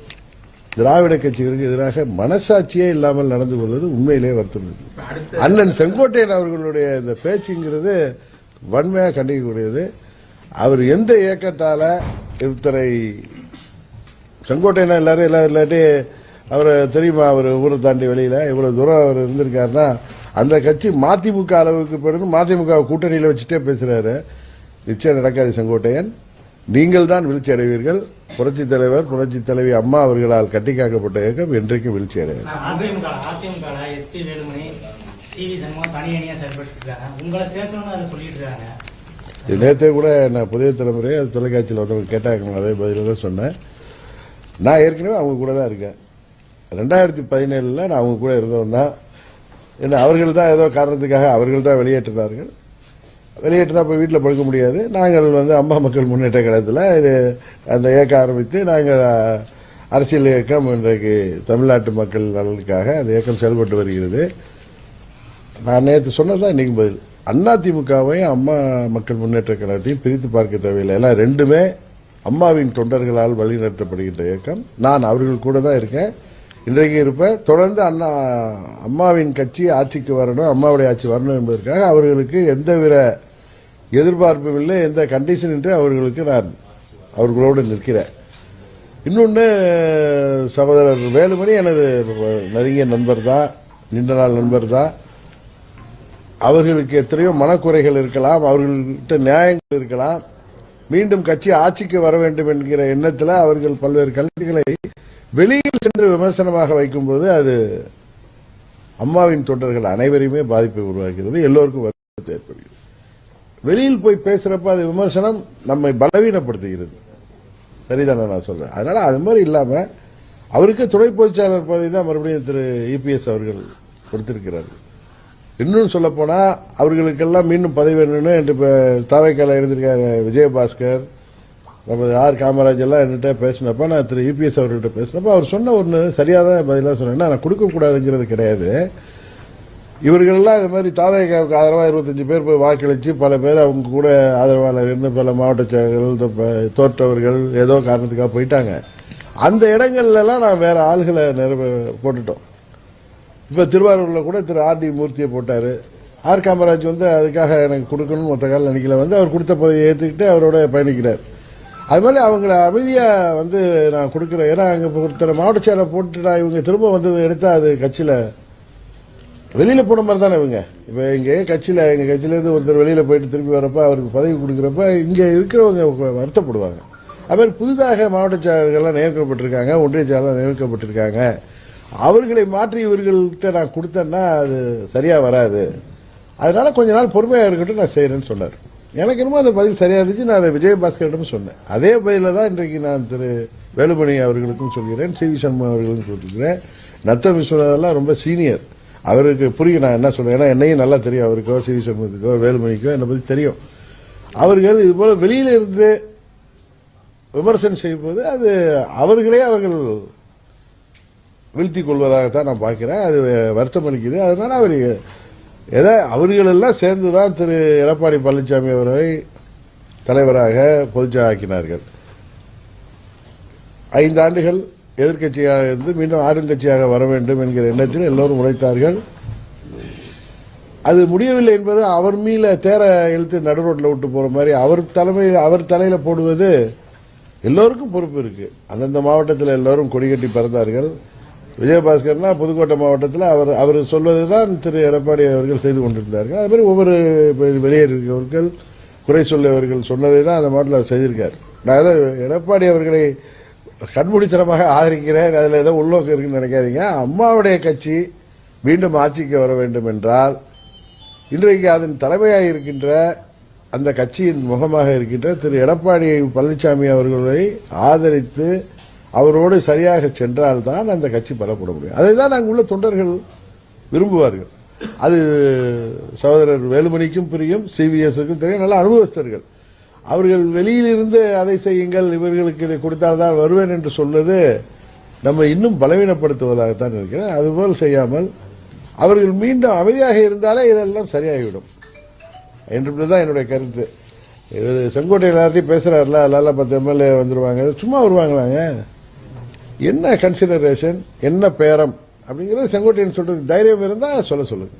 திராவிட கட்சிகளுக்கு எதிராக மனசாட்சியே இல்லாமல் நடந்து கொள்வது உண்மையிலேயே வருத்தம். அண்ணன் செங்கோட்டையன் அவர்களுடைய இந்த பேச்சுங்கிறது வன்மையாக கண்டிக்கக்கூடியது. அவர் எந்த இயக்கத்தால இத்தனை செங்கோட்டையன் எல்லாரும் இல்லாட்டி அவர் தெரியுமா? அவர் ஊரை தாண்டி வெளியில இவ்வளவு தூரம் அவர் இருந்திருக்காருன்னா அந்த கட்சி மதிமுக அளவுக்கு பிறகு மதிமுக கூட்டணியில வச்சுட்டே பேசுறாரு. நிச்சயம் நடக்காது செங்கோட்டையன். நீங்கள் தான் வீழ்ச்சி அடைவீர்கள். புரட்சி தலைவர் புரட்சி தலைவி அம்மா அவர்களால் கட்டிக்காக்கப்பட்ட இயக்கம் என்றைக்கும் வீழ்ச்சி அடையாது. நேற்றே கூட நான் புதிய தலைமுறை அது தொலைக்காட்சியில் ஒருத்தவங்க கேட்டாங்க, அதே பதில தான் சொன்னேன். நான் ஏற்கனவே அவங்க கூட தான் இருக்கேன். 2017 நான் அவங்க கூட இருந்தவன் தான். என்ன அவர்கள் தான் ஏதோ காரணத்துக்காக அவர்கள் தான் வெளியேற்றினார்கள். வெளியேற்றினா போய் வீட்டில் படுக்க முடியாது. நாங்கள் வந்து அம்மா மக்கள் முன்னேற்ற கழகத்தில் அந்த இயக்கம் ஆரம்பித்து நாங்கள் அரசியல் இயக்கம் இன்றைக்கு தமிழ்நாட்டு மக்கள் நலனுக்காக அந்த இயக்கம் செயல்பட்டு வருகிறது. நான் நேற்று சொன்னதான் இன்னைக்கு பதில். அதிமுகவையும் அம்மா மக்கள் முன்னேற்ற கழகத்தையும் பிரித்து பார்க்க தேவையில்லை. எல்லாம் ரெண்டுமே அம்மாவின் தொண்டர்களால் வழிநடத்தப்படுகின்ற இயக்கம். நான் அவர்கள் கூட தான் இருக்கேன், இன்றைக்கு இருப்பேன். தொடர்ந்து அம்மாவின் கட்சி ஆட்சிக்கு வரணும், அம்மாவுடைய ஆட்சி வரணும் என்பதற்காக அவர்களுக்கு எந்தவித எதிர்பார்ப்பும் இல்லை, எந்த கண்டிஷன் என்று அவர்களுக்கு நான் அவர்களோடு நிற்கிறேன். இன்னொன்று, சகோதரர் வேலுமணி எனது நெருங்கிய நண்பர் தான், நீண்ட நாள் நண்பர் தான். அவர்களுக்கு எத்தனையோ மனக்குறைகள் இருக்கலாம், அவர்கள்கிட்ட நியாயங்கள் இருக்கலாம். மீண்டும் கட்சி ஆட்சிக்கு வர வேண்டும் என்கிற எண்ணத்தில் அவர்கள் பல்வேறு கருத்துக்களை வெளியில் சென்று விமர்சனமாக வைக்கும்போது அது அம்மாவின் தொண்டர்கள் அனைவரையுமே பாதிப்பை உருவாக்குகிறது, எல்லோருக்கும் வருத்தத்தை ஏற்படுகிறது. வெளியில் போய் பேசுறப்ப அது விமர்சனம் நம்மை பலவீனப்படுத்துகிறது. சரிதானே நான் சொல்றேன். அதனால அது மாதிரி இல்லாம அவருக்கு துணை பொதுச்செயலாளர் பதவி தான் மறுபடியும் திரு இபிஎஸ் அவர்கள் கொடுத்திருக்கிறார்கள். இன்னும் சொல்ல போனா அவர்களுக்கெல்லாம் மீண்டும் பதவி வேணும்னு என்று தாவைக்கால எழுதியிருக்காரு விஜயபாஸ்கர், நமது ஆர் காமராஜ் எல்லாம் என்கிட்ட பேசினப்ப, நான் திரு இபிஎஸ் அவர்கிட்ட பேசினப்ப அவர் சொன்ன ஒன்று சரியாதான் பதிலாக சொன்னேன். நான் கொடுக்கக்கூடாதுங்கிறது கிடையாது. இவர்கள் எல்லாம் இது மாதிரி தாவைக்காவுக்கு ஆதரவாக 25 பேர் போய் வாக்களிச்சு பல பேர் அவங்க கூட ஆதரவாளர் இருந்து பல மாவட்ட செயலர்கள் தோற்றவர்கள் ஏதோ காரணத்துக்காக போயிட்டாங்க. அந்த இடங்கள்ல எல்லாம் நான் வேற ஆள்களை போட்டுட்டோம். இப்ப திருவாரூர்ல கூட திரு ஆர்.டி. மூர்த்தியை போட்டாரு. ஆர் காமராஜ் வந்து அதுக்காக எனக்கு கொடுக்கணும்னு மொத்த கால நினைக்கல, வந்து அவர் கொடுத்த பதவியை ஏற்றுக்கிட்டு அவரோட பயணிக்கிறார். அது மாதிரி அவங்கள அமைதியா வந்து நான் கொடுக்கிறேன். ஏன்னா அங்க ஒருத்தர் மாவட்ட செயலர் போட்டுட்டா இவங்க திரும்ப வந்தது எடுத்தா அது கட்சியில வெளியில போன மாதிரி தானே இவங்க. இப்ப எங்க கட்சியில இருந்து ஒருத்தர் வெளியில போயிட்டு திரும்பி வரப்ப அவருக்கு பதவி கொடுக்கிறப்ப இங்க இருக்கிறவங்க வருத்தப்படுவாங்க. அது மாதிரி புதிதாக மாவட்ட செயலர்கள்லாம் நியமிக்கப்பட்டிருக்காங்க, ஒன்றிய செயலர் நியமிக்கப்பட்டிருக்காங்க. அவர்களை மாற்றி இவர்கள்ட்ட நான் கொடுத்தேன்னா அது சரியா வராது. அதனால கொஞ்ச நாள் பொறுமையா இருக்கட்டும், நான் செய்யறேன்னு சொன்னார். எனக்கு என்னமோ அந்த பதில் சரியா இருந்துச்சு. நான் அதை விஜயபாஸ்கரிடம் சொன்னேன். அதே பதில தான் இன்றைக்கு நான் திரு வேலுமணி அவர்களுக்கும் சொல்கிறேன், சி வி சண்முகம் அவர்களுக்கும் சொல்லிருக்கிறேன். நத்தம் விஸ்வநாதெல்லாம் ரொம்ப சீனியர், அவருக்கு புரியும் நான் என்ன சொல்றேன். ஏன்னா என்னையும் நல்லா தெரியும், அவருக்கோ சி வி சண்முகத்துக்கோ வேலுமணிக்கோ என்னை பத்தி தெரியும். அவர்கள் இது போல வெளியில இருந்து விமர்சனம் செய்யும் போது அது அவர்களே அவர்கள் வீழ்த்திக் கொள்வதாகத்தான் நான் பார்க்கிறேன். அது வருத்தம் அளிக்குது. அதனால அவர்கள் எல்லாம் சேர்ந்துதான் திரு எடப்பாடி பழனிசாமி அவரை தலைவராக பொதுச்செயலாளர் ஆக்கினார்கள். 5 ஆண்டுகள் எதிர்க்கட்சியாக இருந்து மீண்டும் ஆளுங்கட்சியாக வர வேண்டும் என்கிற எண்ணத்தில் எல்லோரும் உழைத்தார்கள். அது முடியவில்லை என்பது அவர் மீள தேர இழுத்து நடுரோட்டில் விட்டு போற மாதிரி அவர் தலையில போடுவது எல்லோருக்கும் பொறுப்பு இருக்கு. அந்தந்த மாவட்டத்தில் எல்லோரும் கொடிகட்டி பறந்தார்கள். விஜயபாஸ்கர்னா புதுக்கோட்டை மாவட்டத்தில் அவர் சொல்வதுதான் திரு எடப்பாடி அவர்கள் செய்து கொண்டிருந்தார்கள். அது மாதிரி ஒவ்வொரு வெளியேறியவர்கள் குறை சொல்லியவர்கள் சொன்னதை தான் அந்த மாவட்டத்தில் அவர் செய்திருக்கார். நான் எடப்பாடி அவர்களை கண்மூடித்தனமாக ஆதரிக்கிறேன், அதில் ஏதோ உள்நோக்கம் இருக்குன்னு நினைக்காதீங்க. அம்மாவுடைய கட்சி மீண்டும் ஆட்சிக்கு வர வேண்டும் என்றால் இன்றைக்கு அதன் தலைமையாக இருக்கின்ற அந்த கட்சியின் முகமாக இருக்கின்ற திரு எடப்பாடி பழனிசாமி அவர்களை ஆதரித்து அவரோடு சரியாக சென்றால்தான் அந்த கட்சி பலப்பட முடியும். அதை தான் நாங்கள் உள்ள தொண்டர்கள் விரும்புவார்கள். அது சகோதரர் வேலுமணிக்கும் புரியும், சிவிஎஸ்க்கும் தெரியும், நல்ல அனுபவஸ்தர்கள். அவர்கள் வெளியிலிருந்து அதை செய்யுங்கள், இவர்களுக்கு இதை கொடுத்தால்தான் வருவேன் என்று சொல்வது நம்ம இன்னும் பலவீனப்படுத்துவதாகத்தான் இருக்கிறேன். அதுபோல் செய்யாமல் அவர்கள் மீண்டும் அமைதியாக இருந்தாலே இதெல்லாம் சரியாகிவிடும் என்றுதான் என்னுடைய கருத்து. செங்கோட்டையில் எல்லார்ட்டையும் பேசுறாருல, அதனால 10 எம்எல்ஏ வந்துருவாங்க, சும்மா வருவாங்களாங்க? என்ன கன்சிடரேஷன், என்ன பேரம் அப்படிங்கறது செங்கோட்டையன் சொல்றது தைரியம் இருந்தா சொல்ல சொல்லுங்க.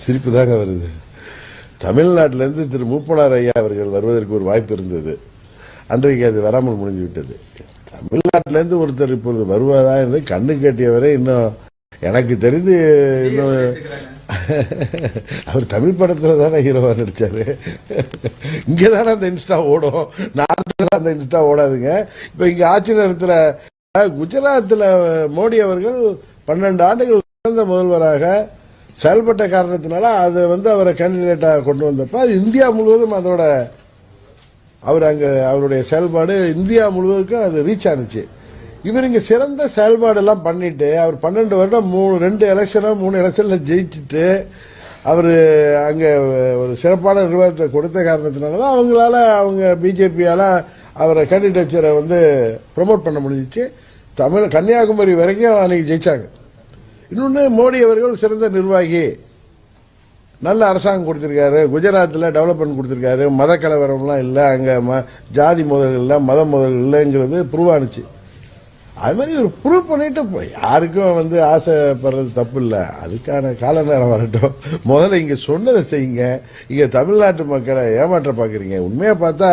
சிரிப்பு தாங்க வருது. தமிழ்நாட்டிலிருந்து திரு மூப்பனார் ஐயா அவர்கள் வருவதற்கு ஒரு வாய்ப்பு இருந்தது. அன்றைக்கு அது வராமல் முடிஞ்சு விட்டது. தமிழ்நாட்டிலிருந்து ஒருத்தர் இப்பொழுது வருவதா என்று கண்ணு கேட்டியவரை இன்னும் எனக்கு தெரிந்து இன்னும் அவர் தமிழ் படத்துல தானே ஹீரோவா நடிச்சாரு. இங்கதானே அந்த இன்ஸ்டா ஓடும், நாட்டில் அந்த இன்ஸ்டா ஓடாதுங்க. இப்ப இங்க ஆட்சி நடத்துற குஜராத்தில் மோடி அவர்கள் 12 ஆண்டுகள் சிறந்த முதல்வராக செயல்பட்ட காரணத்தினால அதை அவரை கேண்டிடேட்டா கொண்டு வந்தப்ப அது இந்தியா முழுவதும் அதோட அவர் அங்க அவருடைய செயல்பாடு இந்தியா முழுவதுக்கும் அது ரீச் ஆனிச்சு. இவர் இங்க சிறந்த செயல்பாடு எல்லாம் பண்ணிட்டு அவர் 12 வருடம் 2 எலெக்ஷன் 3 எலெக்ஷன்ல ஜெயிச்சுட்டு அவர் அங்க ஒரு சிறப்பான நிர்வாகத்தை கொடுத்த காரணத்தினாலதான் அவங்களால அவங்க பிஜேபியால அவரை கேண்டிடேச்சரை ப்ரமோட் பண்ண முடிஞ்சிச்சு. தமிழ் கன்னியாகுமரி வரைக்கும் அன்னைக்கு ஜெயிச்சாங்க. இன்னொன்னு, மோடி அவர்கள் சிறந்த நிர்வாகி, நல்ல அரசாங்கம் கொடுத்திருக்காரு, குஜராத்தில் டெவலப்மெண்ட் கொடுத்திருக்காரு, மத கலவரம்லாம் இல்லை, அங்க ஜாதி மோதல் இல்லை, மத மோதல் இல்லைங்கிறது ப்ரூவ் ஆனிச்சு. அது மாதிரி ஒரு ப்ரூவ் பண்ணிட்டு யாருக்கும் ஆசைப்படுறது தப்பு இல்லை, அதுக்கான கால நேரம் வரட்டும். முதல்ல இங்க சொன்னதை செய்யுங்க. இங்க தமிழ்நாட்டு மக்களை ஏமாற்ற பாக்குறீங்க. உண்மையா பார்த்தா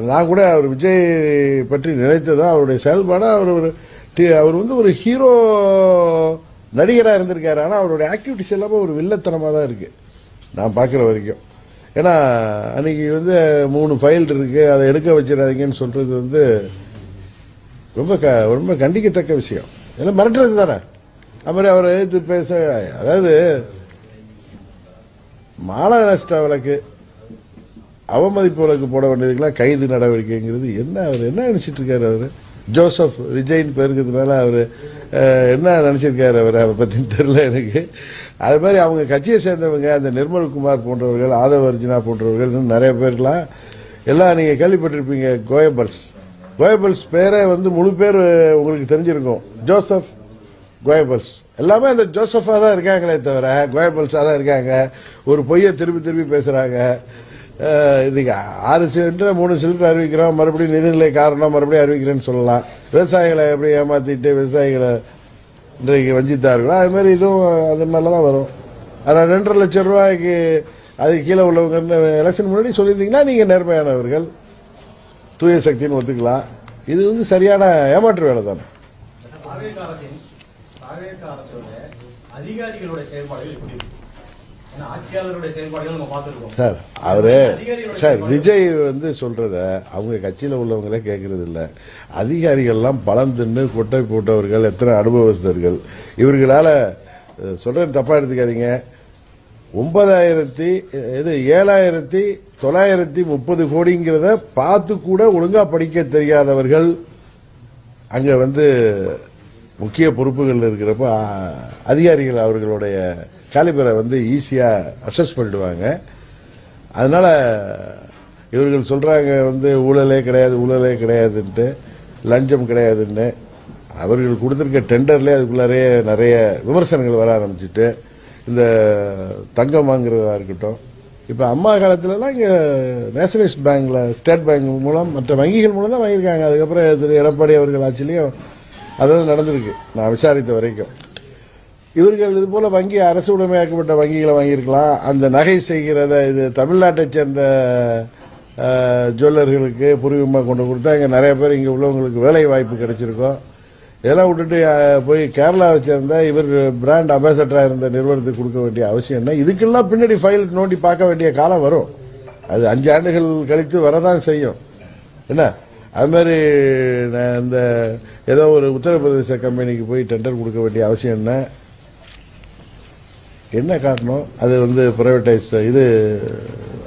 நான் கூட அவர் விஜய் பற்றி நினைத்ததான் அவருடைய செயல்பாடு. அவர் ஒரு ஹீரோ நடிகரா இருந்திருக்காரு. ஆனா அவருடைய ஆக்டிவிட்டிஸ் எல்லாமே ஒரு வில்லத்தனமா தான் இருக்கு நான் பாக்குற வரைக்கும். ஏன்னா அன்னைக்கு 3 ஃபைல் இருக்கு, அதை எடுக்க வச்சிடாதீங்கன்னு சொல்றது ரொம்ப ரொம்ப கண்டிக்கத்தக்க விஷயம். எல்லாம் மிரட்டுறது தானே. அது மாதிரி அவரை எதிர்த்து பேச, அதாவது மகாராஷ்டிரா வழக்கு, அவமதிப்பு வழக்கு போட வேண்டியதுக்கெல்லாம் கைது நடவடிக்கைங்கிறது என்ன? அவர் என்ன நினைச்சிட்டு இருக்காரு? அவரு ஜோசப் விஜயின் பேருக்கிறதுனால அவரு என்ன நினைச்சிருக்காரு அவரை பத்தி தெரியல எனக்கு. அது மாதிரி அவங்க கட்சியை சேர்ந்தவங்க, அந்த நிர்மல்குமார் போன்றவர்கள், ஆதவ அர்ஜுனா போன்றவர்கள், நிறைய பேர்லாம் எல்லாம் நீங்க கேள்விப்பட்டிருப்பீங்க. கோயபல்ஸ் பேரை முழு பேர் உங்களுக்கு தெரிஞ்சிருக்கும், ஜோசப் கோயபல்ஸ். எல்லாமே அந்த ஜோசஃபா தான் இருக்காங்களே தவிர கோயபல்ஸா தான் இருக்காங்க. ஒரு பொய்யை திருப்பி திருப்பி பேசுறாங்க. இன்னைக்கு 6 சிலிண்டர் 3 சிலிண்டர் அறிவிக்கிறோம், மறுபடியும் நிதிநிலை காரணம் மறுபடியும் அறிவிக்கிறேன்னு சொல்லலாம். விவசாயிகளை எப்படி ஏமாத்திட்டு விவசாயிகளை இன்றைக்கு வஞ்சித்தார்களோ அது மாதிரி இதுவும் அது மாதிரிதான் வரும். ஆனால் 2.5 லட்சம் ரூபாய்க்கு அது கீழே உள்ளவங்க எலெக்ஷன் முன்னாடி சொல்லியிருந்தீங்கன்னா நீங்க நேர்மையானவர்கள், தூய சக்தின்னு ஒத்துக்கலாம். இது சரியான ஏமாற்று வேலை தானே. அதிகாரிகளுடைய செயல்பாடுகள் சார், அவரு சார் விஜய் சொல்றத அவங்க கட்சியில உள்ளவங்களே கேட்கறது இல்ல. அதிகாரிகள்லாம் பழம் தின்னு கொட்டை போட்டவர்கள், எத்தனை அனுபவஸ்தர்கள். இவர்களால சொல்றது தப்பா எடுத்துக்காதீங்க. 7,930 கோடிங்கிறத பார்த்து கூட ஒழுங்கா படிக்க தெரியாதவர்கள் அங்க முக்கிய பொறுப்புகள் இருக்கிறப்ப அதிகாரிகள் அவர்களுடைய காலிபரை ஈஸியா அசஸ் பண்ணிடுவாங்க. அதனால இவர்கள் சொல்றாங்க ஊழலே கிடையாதுன்ட்டு, லஞ்சம் கிடையாதுன்னு. அவர்கள் கொடுத்திருக்க டெண்டர்ல அதுக்குள்ளாரே நிறைய விமர்சனங்கள் வர ஆரம்பிச்சுட்டு, இந்த தங்கம் வாங்குறதா இருக்கட்டும். இப்ப அம்மா காலத்துல இங்க நேஷனலைஸ்ட் பேங்க்ல, ஸ்டேட் பேங்க் மூலம், மற்ற வங்கிகள் மூலம் தான் வாங்கியிருக்காங்க. அதுக்கப்புறம் திரு எடப்பாடி அவர்கள் ஆட்சியிலையும் அதான் நடந்திருக்கு நான் விசாரித்த வரைக்கும். இவர்கள் இது போல வங்கி அரசு உடைமையாக்கப்பட்ட வங்கிகளை வாங்கியிருக்கலாம். அந்த நகை செய்கிறத இது தமிழ்நாட்டை சேர்ந்த ஜுவல்லர்களுக்கு பூர்வீகமாக கொண்டு கொடுத்தா இங்க நிறைய பேர் இங்க உள்ளவங்களுக்கு வேலை வாய்ப்பு கிடைச்சிருக்கும். இதெல்லாம் விட்டுட்டு போய் கேரளாவை சேர்ந்த இவர் பிராண்ட் அம்பாசடரா இருந்த நிறுவனத்துக்கு கொடுக்க வேண்டிய அவசியம் என்ன? இதுக்கெல்லாம் பின்னாடி ஃபைல் நோண்டி பார்க்க வேண்டிய காலம் வரும். அது 5 ஆண்டுகள் கழித்து வரதான் செய்யும். என்ன அது மாதிரி இந்த ஏதோ ஒரு உத்தரப்பிரதேச கம்பெனிக்கு போய் டெண்டர் கொடுக்க வேண்டிய அவசியம் என்ன காரணம்? அது பிரைவேடைஸ் இது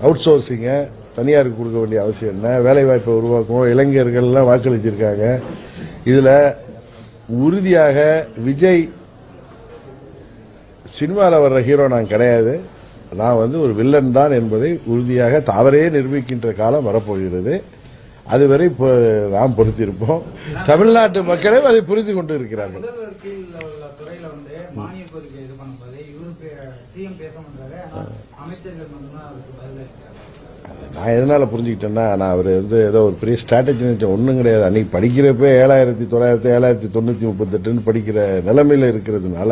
அவுட் சோர்சிங்க தனியாருக்கு கொடுக்க வேண்டிய அவசியம் என்ன? வேலை வாய்ப்பை உருவாக்கும். இளைஞர்கள்லாம் வாக்களிச்சிருக்காங்க. இதுல உறுதியாக விஜய் சினிமாவில் வர்ற ஹீரோ நான் கிடையாது, நான் ஒரு வில்லன் தான் என்பதை உறுதியாக தாவரே நிரூபிக்கின்ற காலம் வரப்போகிறது. அதுவரை நாம் பொறுத்திருப்போம். தமிழ்நாட்டு மக்களே அதை புரிந்து கொண்டு இருக்கிறார்கள். நான் எதனால புரிஞ்சுக்கிட்டேன்னா, நான் அவர் ஏதோ ஒரு பெரிய ஸ்ட்ராட்டஜி ஒன்றும் கிடையாது. அன்னைக்கு படிக்கிறப்ப 7,900 படிக்கிற நிலைமையில இருக்கிறதுனால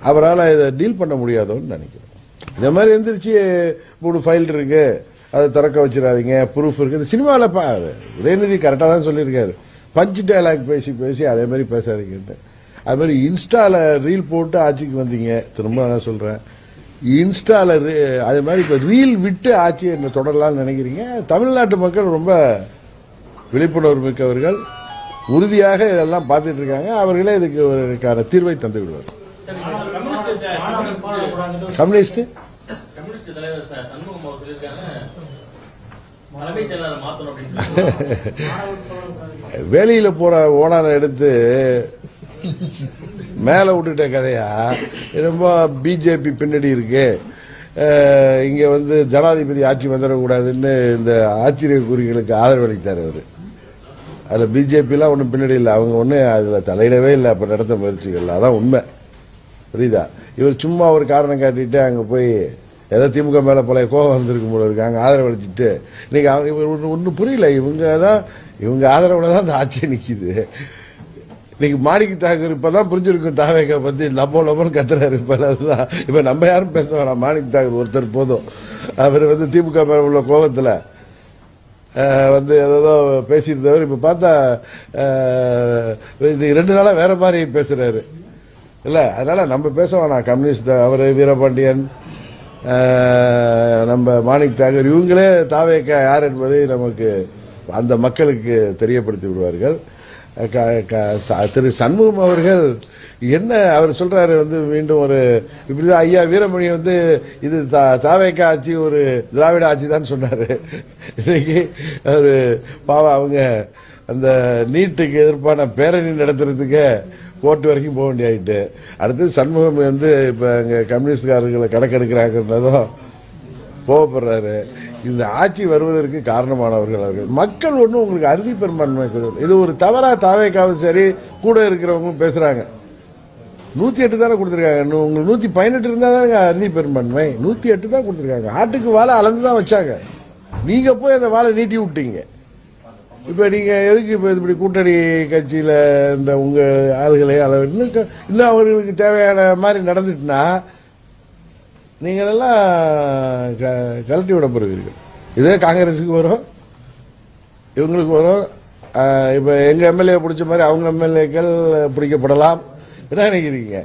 அவரால் இதை டீல் பண்ண முடியாதோன்னு நினைக்கிறேன். இந்த மாதிரி எந்திரிச்சு 3 ஃபைல் இருக்கு, அதை திறக்க வச்சிடாதீங்க, ப்ரூஃப் இருக்கு. சினிமாவில் உதயநிதி கரெக்டாக தான் சொல்லியிருக்காரு, பஞ்சு டைலாக் பேசி அதே மாதிரி பேசாதீங்கன்ட்டு. அது மாதிரி இன்ஸ்டால ரீல் போட்டு ஆட்சிக்கு வந்தீங்க. திரும்ப நான் சொல்றேன், இன்ஸ்டால அதே மாதிரி இப்ப ரீல் விட்டு ஆட்சியை தொடரலாம்னு நினைக்கிறீங்க. தமிழ்நாட்டு மக்கள் ரொம்ப விழிப்புணர்வு மிக்கவர்கள், உறுதியாக இதெல்லாம் பார்த்துட்டு இருக்காங்க. அவர்களே இதுக்கான தீர்வை தந்து விடுவார். கம்யூனிஸ்ட் வேலையில போற ஓனான எடுத்து மேல விட்டுட்ட கதையா ரொம்ப பிஜேபி பின்னாடி இருக்கு, இங்க ஜனாதிபதி ஆட்சி வந்துடக்கூடாதுன்னு இந்த ஆச்சரியக்குறிகளுக்கு ஆதரவு அளித்தார் அவரு. அதுல பிஜேபி எல்லாம் ஒன்னும் பின்னாடி இல்லை, அவங்க ஒண்ணு அதுல தலையிடவே இல்லை. அப்ப நடத்த முயற்சிகள் அதான் உண்மை, புரியுதா? இவர் சும்மா ஒரு காரணம் காட்டிட்டு அங்க போய் ஏதோ திமுக மேல பழைய கோபம் வந்திருக்கும் போல இருக்கு, அங்க ஆதரவு அளிச்சுட்டு இன்னைக்கு அவங்க ஒன்னும் புரியல. இவங்க ஆதரவுல தான் அந்த ஆட்சி நிக்குது. இன்னைக்கு மாணிக்க தாக்கூர் இப்பதான் புரிஞ்சிருக்கும் தாவேக்கா பத்தி லம்மோன்னு கத்துறாரு. இப்ப நம்ம யாரும் பேச வேணாம், மாணிக்க தாக்கூர் ஒருத்தர் போதும். அவர் திமுக மேல உள்ள கோபத்துல ஏதோ பேசியிருந்தவர் இப்ப பார்த்தா 2 நாளா வேற மாதிரி பேசுறாரு இல்ல. அதனால நம்ம பேச வேணாம். கம்யூனிஸ்ட் அவரு வீரபாண்டியன், நம்ம மாணிக்க தாக்கூர், இவங்களே தாவேக்கா யார் என்பதை நமக்கு அந்த மக்களுக்கு தெரியப்படுத்தி விடுவார்கள். திரு சண்முகம் அவர்கள் என்ன அவர் சொல்றாரு, மீண்டும் இப்படிதான் ஐயா வீரமணி இது தாவேக்கா ஆட்சி ஒரு திராவிட ஆட்சி தான் சொன்னாரு. இன்னைக்கு அவரு பாவம் அவங்க அந்த நீட்டுக்கு எதிர்ப்பான பேரணி நடத்துறதுக்கு கோர்ட் வரைக்கும் போக வேண்டியாயிட்டு. அடுத்து சண்முகம் இப்ப அங்க கம்யூனிஸ்ட்காரர்களை கணக்கெடுக்கிறாங்கன்னதும் கோவப்படுறாரு. இந்த ஆட்சி வருவதற்கு காரணமானவர்கள் அவர்கள். மக்கள் ஒன்றும் உங்களுக்கு அறுதி பெரும்பான்மை, இது ஒரு தவறா தாவேக்காவும் சரி கூட இருக்கிறவங்க பேசுறாங்க. 108 தானே கொடுத்திருக்காங்க, உங்களுக்கு 118 இருந்தா தானே அறுதி பெரும்பான்மை. 108 தான் கொடுத்திருக்காங்க. ஆட்டுக்கு வாழை அளந்துதான் வச்சாங்க, நீங்க போய் அந்த வாழை நீட்டி விட்டீங்க. இப்ப நீங்க எதுக்கு இப்படி கூட்டணி கட்சியில இந்த உங்க ஆளுகளை இன்னும் அவர்களுக்கு தேவையான மாதிரி நடந்துட்டுனா நீங்கள் எல்லாம் கழட்டி விடப்படுவீர்கள். இதே காங்கிரஸுக்கு வரும், இவங்களுக்கு வரும். இப்ப எங்க எம்எல்ஏ பிடிச்ச மாதிரி அவங்க எம்எல்ஏக்கள் பிடிக்கப்படலாம். என்ன நினைக்கிறீங்க?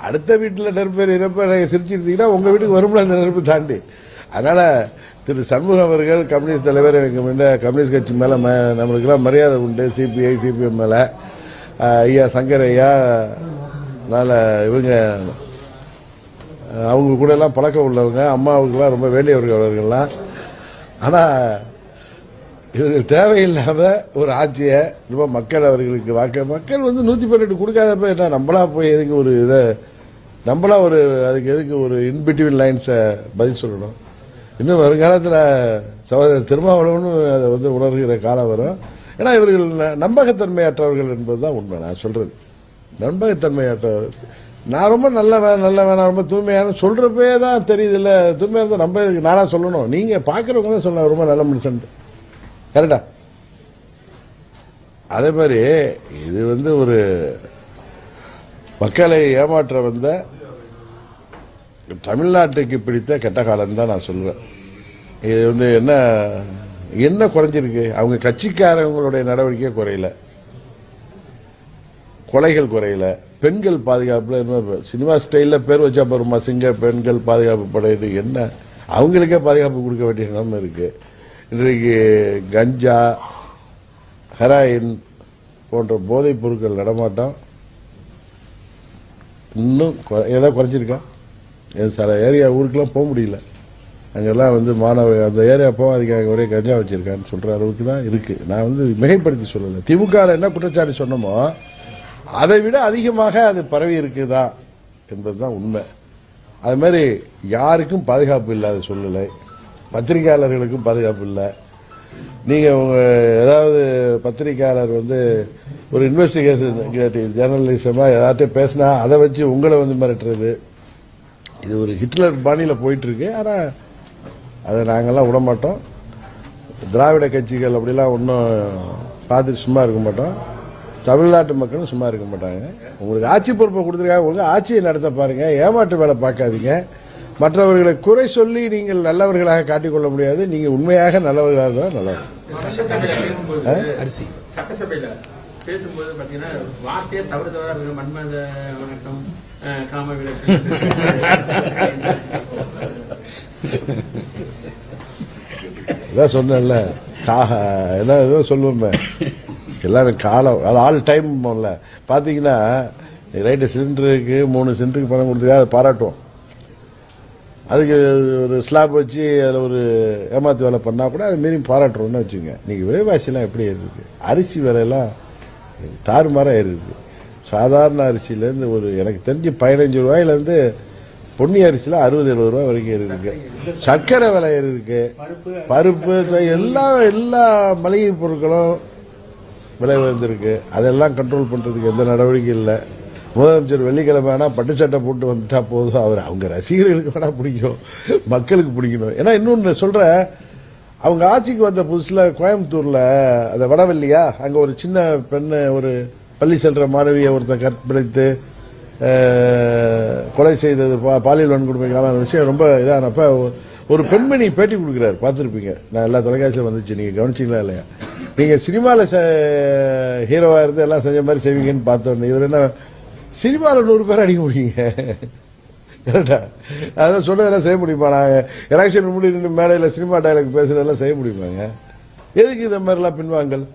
அடுத்த வீட்டில் நெருப்பு இறப்ப சிரிச்சிருந்தீங்கன்னா உங்க வீட்டுக்கு வரும்ல அந்த நெருப்பு தாண்டி. அதனால திரு சண்முகம் அவர்கள் கம்யூனிஸ்ட் தலைவர், கம்யூனிஸ்ட் கட்சி மேல நம்மளுக்கு எல்லாம் மரியாதை உண்டு. சிபிஐ சிபிஎம் மேல ஐயா சங்கர் ஐயா, இவங்க அவங்க கூட எல்லாம் பழக்கம் உள்ளவங்க, அம்மாவுக்கெல்லாம் ரொம்ப வேண்டியவர்கள் அவர்கள்லாம். ஆனா இவர்கள் தேவையில்லாம ஒரு ஆட்சியை ரொம்ப மக்கள் அவர்களுக்கு மக்கள் 118 கொடுக்காதப்ப என்ன நம்மளா போய் எதுக்கு ஒரு இதை நம்மளா அதுக்கு எதுக்கு ஒரு இன்பிட்வீன் லைன்ஸை பதில் சொல்லணும்? இன்னும் வருங்காலத்தில் சகோதரர் திருமாவளவனும் அதை உணர்கிற காலம் வரும். ஏன்னா இவர்கள் நம்பகத்தன்மையற்றவர்கள் என்பதுதான் உண்மை. நான் சொல்றது நம்பகத்தன்மையற்றவர்கள். நான் ரொம்ப நல்ல வேணாம் ரொம்ப தூய்மையான சொல்றப்பே தான் தெரியுது இல்ல, தூய்மையா இருந்தா நம்ம நானா சொல்லணும், நீங்க பாக்குறவங்க தான் சொல்ல ரொம்ப நல்ல மனுஷன். கரெக்டா? அதே மாதிரி இது ஒரு மக்களை ஏமாற்ற வந்த தமிழ்நாட்டுக்கு பிடித்த கெட்ட காலம் தான் நான் சொல்லுவேன். இது என்ன குறைஞ்சிருக்கு? அவங்க கட்சிக்காரங்களுடைய நடவடிக்கை குறையல. கொலைகள் குறையல, பெண்கள் பாதுகாப்புல என்ன சினிமா ஸ்டைல்ல பேர் வச்சா போருமா, சிங்க பெண்கள் பாதுகாப்பு படையிட்டு என்ன அவங்களுக்கே பாதுகாப்பு கொடுக்க வேண்டிய நிலைமை இருக்கு. இன்றைக்கு கஞ்சா, ஹெராயின் போன்ற போதைப் பொருட்கள் நடமாட்டம் இன்னும் ஏதாவது குறைஞ்சிருக்கா? சில ஏரியா ஊருக்கெல்லாம் போக முடியல. அங்கெல்லாம் வந்து மாணவர்கள் அந்த ஏரியா போக அதுக்கு ஒரே கஞ்சா வச்சிருக்கான்னு சொல்ற அளவுக்கு தான் இருக்கு. நான் வந்து மிகைப்படுத்தி சொல்லல. திமுக என்ன குற்றச்சாட்டு சொன்னமோ அதை விட அதிகமாக அது பரவி இருக்குதா என்பதுதான் உண்மை. அது மாதிரி யாருக்கும் பாதுகாப்பு இல்லாத சூழ்நிலை, பத்திரிகையாளர்களுக்கும் பாதுகாப்பு இல்லை. நீங்க ஏதாவது பத்திரிகையாளர் வந்து ஒரு இன்வெஸ்டிகேஷன் ஜேர்னலிசமா ஏதாச்சும் பேசினா அதை வச்சு உங்களை வந்து மிரட்டுறது, இது ஒரு ஹிட்லர் பாணியில போயிட்டு இருக்கு. ஆனா அதை நாங்கெல்லாம் விட மாட்டோம். திராவிட கட்சிகள் அப்படிலாம் ஒன்றும் பார்த்துட்டு சும்மா இருக்க மாட்டோம். தமிழ்நாட்டு மக்களும் சும்மா இருக்க மாட்டாங்க. உங்களுக்கு ஆட்சி பொறுப்பை கொடுத்துருக்காங்க, உங்களுக்கு ஆட்சியை நடத்த பாருங்க, ஏமாற்று வேலை பார்க்காதீங்க. மற்றவர்களை குறை சொல்லி நீங்கள் நல்லவர்களாக காட்டிக்கொள்ள முடியாது. நீங்க உண்மையாக நல்லவர்களாக தான் நல்லவர். சட்டசபையில பேசும்போது பாத்தீங்கன்னா வார்த்தையே தவறுதவரா இருக்கு. மன்மத வணக்கம், காம விளக்கு இதான் சொன்னேன்ல, எல்லாம் ஏதோ சொல்லுவோமே எல்லாரும் காலம் ஆல் டைம் பாத்தீங்கன்னா ரைட்டு சிலிண்டருக்கு 3 சிலிண்டருக்கு பணம் கொடுத்துருக்கா அதை பாராட்டுவோம். அதுக்கு ஒரு ஸ்லாப் வச்சு அதில் ஒரு ஏமாத்து வேலை பண்ணா கூட அது மீறி பாராட்டுறோம்னு வச்சுங்க. நீங்க விலைவாசிலாம் எப்படி இருக்கு? அரிசி விலையெல்லாம் தாறுமாறா இருக்கு. சாதாரண அரிசியிலேருந்து ஒரு எனக்கு தெரிஞ்சு 15 ரூபாயிலேருந்து பொன்னி அரிசியில 60-70 ரூபாய் வரைக்கும் இருக்கு. சர்க்கரை விலை இருக்கு, பருப்பு, எல்லா மளிகை பொருட்களும் விலை உயர்ந்திருக்கு. அதெல்லாம் கண்ட்ரோல் பண்றதுக்கு எந்த நடவடிக்கை இல்லை. முதலமைச்சர் வெள்ளிக்கிழமை வேணா பட்டு சட்டை போட்டு வந்துட்டா போதும், அவங்க ரசிகர்களுக்கு வேணா பிடிக்கும், மக்களுக்கு பிடிக்கணும். ஏன்னா இன்னொன்னு சொல்ற, அவங்க ஆட்சிக்கு வந்த புதுசுல கோயம்புத்தூர்ல அந்த வடவெல்லியா அங்க ஒரு சின்ன பெண்ணு, ஒரு பள்ளி செல்ற மாணவியை ஒருத்தர் கற்பழித்து கொலை செய்தது, பாலியல் வன்கொடுமைக்கான விஷயம் ரொம்ப இதானப்ப ஒரு பெண்மணி பேட்டி கொடுக்கிறாரு, பார்த்துருப்பீங்க. நான் எல்லா தொலைக்காட்சியிலும் வந்துச்சு, நீங்க கவனிச்சிங்களா இல்லையா? நீங்க சினிமாவில் ஹீரோவா இருந்து எல்லாம் செஞ்ச மாதிரி செய்வீங்கன்னு பார்த்தோன்னே இவர் என்ன சினிமாவில் 100 பேர் அடிக்க முடியுங்க? கரெக்டா? அதான் சொன்னதெல்லாம் செய்ய முடியுமா? நாங்க எலெக்ஷன் முடிவு மேடையில் சினிமா டைலாக் பேசுறதெல்லாம் செய்ய முடியுமாங்க? எதுக்கு இந்த மாதிரிலாம் பின்வாங்கல்?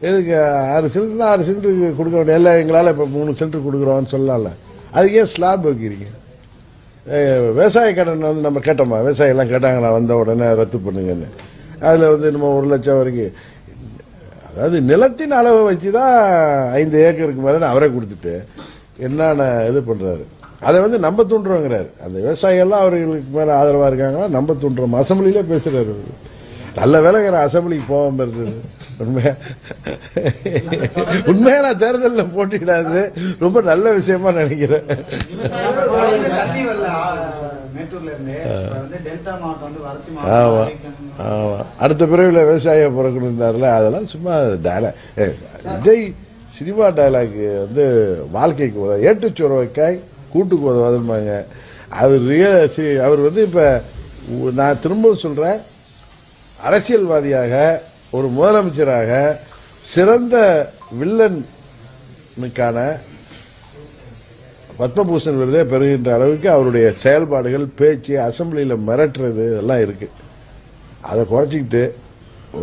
எதுக்கு 6 சிலிண்டருக்கு கொடுக்க வேண்டிய எல்லாம் எங்களால் இப்போ 3 சிலிண்டர் கொடுக்குறோம்னு சொல்லலாம்ல. அதுக்கு ஏன் ஸ்லாப் வைக்கிறீங்க? விவசாய கடன் வந்து நம்ம கேட்டோமா? விவசாயிகள்லாம் கேட்டாங்களா வந்த உடனே ரத்து பண்ணுங்கன்னு? அதில் வந்து நம்ம 1 லட்சம் வரைக்கும், அதாவது நிலத்தின் அளவை வச்சுதான் 5 ஏக்கருக்கு மேலே அவரே கொடுத்துட்டு என்னென்ன இது பண்றாரு, அதை வந்து நம்ப தூண்டுறோங்கிறாரு. அந்த விவசாயிகள்லாம் அவர்களுக்கு மேல ஆதரவா இருக்காங்களா நம்ப தூண்டுறோம். அசம்பிளிலே பேசுறாரு. நல்ல வேலைங்கிற அசம்பிளிக்கு போகாம இருந்தது. உண்மையான தேர்தலில் போட்டிடாது ரொம்ப நல்ல விஷயமா நினைக்கிறேன். ஆமா ஆமா, அடுத்த பிறவில விவசாய பிறக்கணும்னாருல, அதெல்லாம் சும்மா விஜய் சினிமா டைலாக் வந்து வாழ்க்கைக்கு உதவும். ஏட்டுச்சோறுக்காய் கூட்டுக்கு உதவாதுமாங்க. அவர் வந்து இப்ப நான் திரும்ப சொல்றேன், அரசியல்வாதியாக ஒரு முதலமைச்சராக சிறந்த வில்லனுக்கான பத்மபூஷன் விருதை பெறுகின்ற அளவுக்கு அவருடைய செயல்பாடுகள், பேச்சு, அசம்பிளியில் மிரட்டுறது எல்லாம் இருக்கு. அதை குறைச்சிக்கிட்டு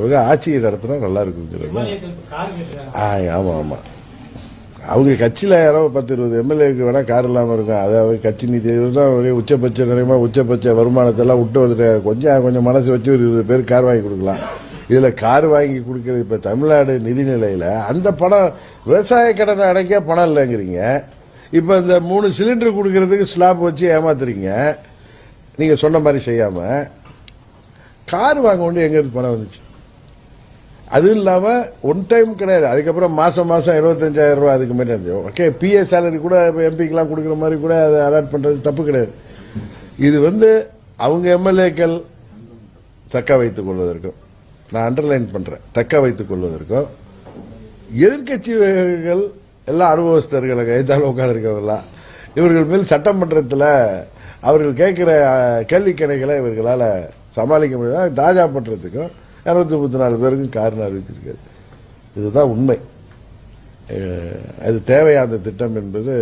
ஒரு ஆட்சியை நடத்தினா நல்லா இருக்கும். ஆமா ஆமா, அவங்க கட்சியில யாரோ 10-20 எம்எல்ஏக்கு வேணா கார் இல்லாம இருக்கும். அதாவது கட்சி நீதி தான் ஒரே உச்சபட்ச நிறைமா உச்சபட்ச வருமானத்தை எல்லாம் விட்டு வந்துட்டு கொஞ்சம் மனசு வச்சு ஒரு 20 பேர் கார் வாங்கி கொடுக்கலாம். இதுல கார் வாங்கி கொடுக்கறது இப்ப தமிழ்நாடு நிதிநிலையில அந்த பணம் விவசாய கடனை அடைக்க பணம் இல்லைங்கிறீங்க. இப்ப இந்த 3 சிலிண்டர் கொடுக்கறதுக்கு ஸ்லாப் வச்சு ஏமாத்துறீங்க. நீங்க சொன்ன மாதிரி செய்யாம கார் வாங்க வேண்டிய எங்க இருந்து பணம் வந்துச்சு? அது இல்லாம ஒன் டைம் கிடையாது, அதுக்கப்புறம் மாசம் 25,000 ரூபாய் அதுக்கு மேலே இருந்துச்சு. ஓகே, பிஏ சேலரி கூட எம்பிக்கெல்லாம் கொடுக்குற மாதிரி கூட அதை அலாட் பண்றது தப்பு கிடையாது. இது வந்து அவங்க எம்எல்ஏக்கள் தக்க வைத்துக் கொள்வதற்கும், நான் அண்டர்லைன் பண்றேன், தக்க வைத்துக் கொள்வதற்கும், எதிர்கட்சிகள் எல்லாம் அனுபவஸ்தர்கள் கைத்தால் உட்கார்ந்துருக்கிறவங்களா இவர்கள் மேல் சட்டமன்றத்தில் அவர்கள் கேட்கிற கேள்வி கணைகளை இவர்களால் சமாளிக்க முடியாது. தாஜா பண்றதுக்கும் 234 பேருக்கும் காரணம் அறிவிச்சிருக்காரு. இதுதான் உண்மை. அது தேவையா அந்த திட்டம் என்பது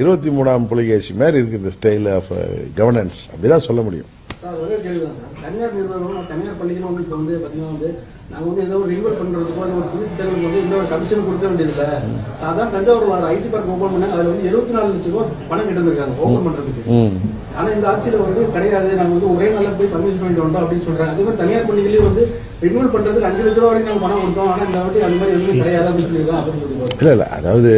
23ஆம் புலிகேசி மாதிரி இருக்கு இந்த ஸ்டைல் ஆஃப் கவர்னன்ஸ் அப்படிதான் சொல்ல முடியும். சார் ஒரே கேள்விதான் சார். தனியார் நிறுவனம் தனியார் பள்ளிகளும் வந்து இப்போ வந்து பாத்தீங்கன்னா நாங்க வந்து ஏதோ ஒரு ரினிவல் பண்றதுக்கோ ஒரு புது திட்டங்களுக்கு வந்து இன்னொரு கமிஷன் கொடுக்க வேண்டியது இல்லை. சாதாரண தஞ்சாவூர் ஐடி பார்க் ஓபன் பண்ணாங்க, அதுல வந்து 24 லட்சம் ரூபாய் பணம் கிட்டிருக்காங்க ஓபன் பண்றதுக்கு. ஆனா இந்த ஆட்சியில வந்து கிடையாது, நாங்க வந்து ஒரே நாள்ல போய் பர்மிஷன் பண்ணிட்டு வந்தோம் அப்படின்னு சொல்றாங்க. அதே மாதிரி தனியார் பள்ளிகளையும் வந்து ரினிவல் பண்றதுக்கு 5 லட்சம் ரூபாய் வரைக்கும் நாங்க பணம் கொடுத்தோம், ஆனா இந்த வாட்டி அந்த மாதிரி எதுவும் கிடையாது அப்படின்னு சொல்லியிருக்கோம் அப்படின்னு சொல்லியிருக்கோம். இல்ல அதாவது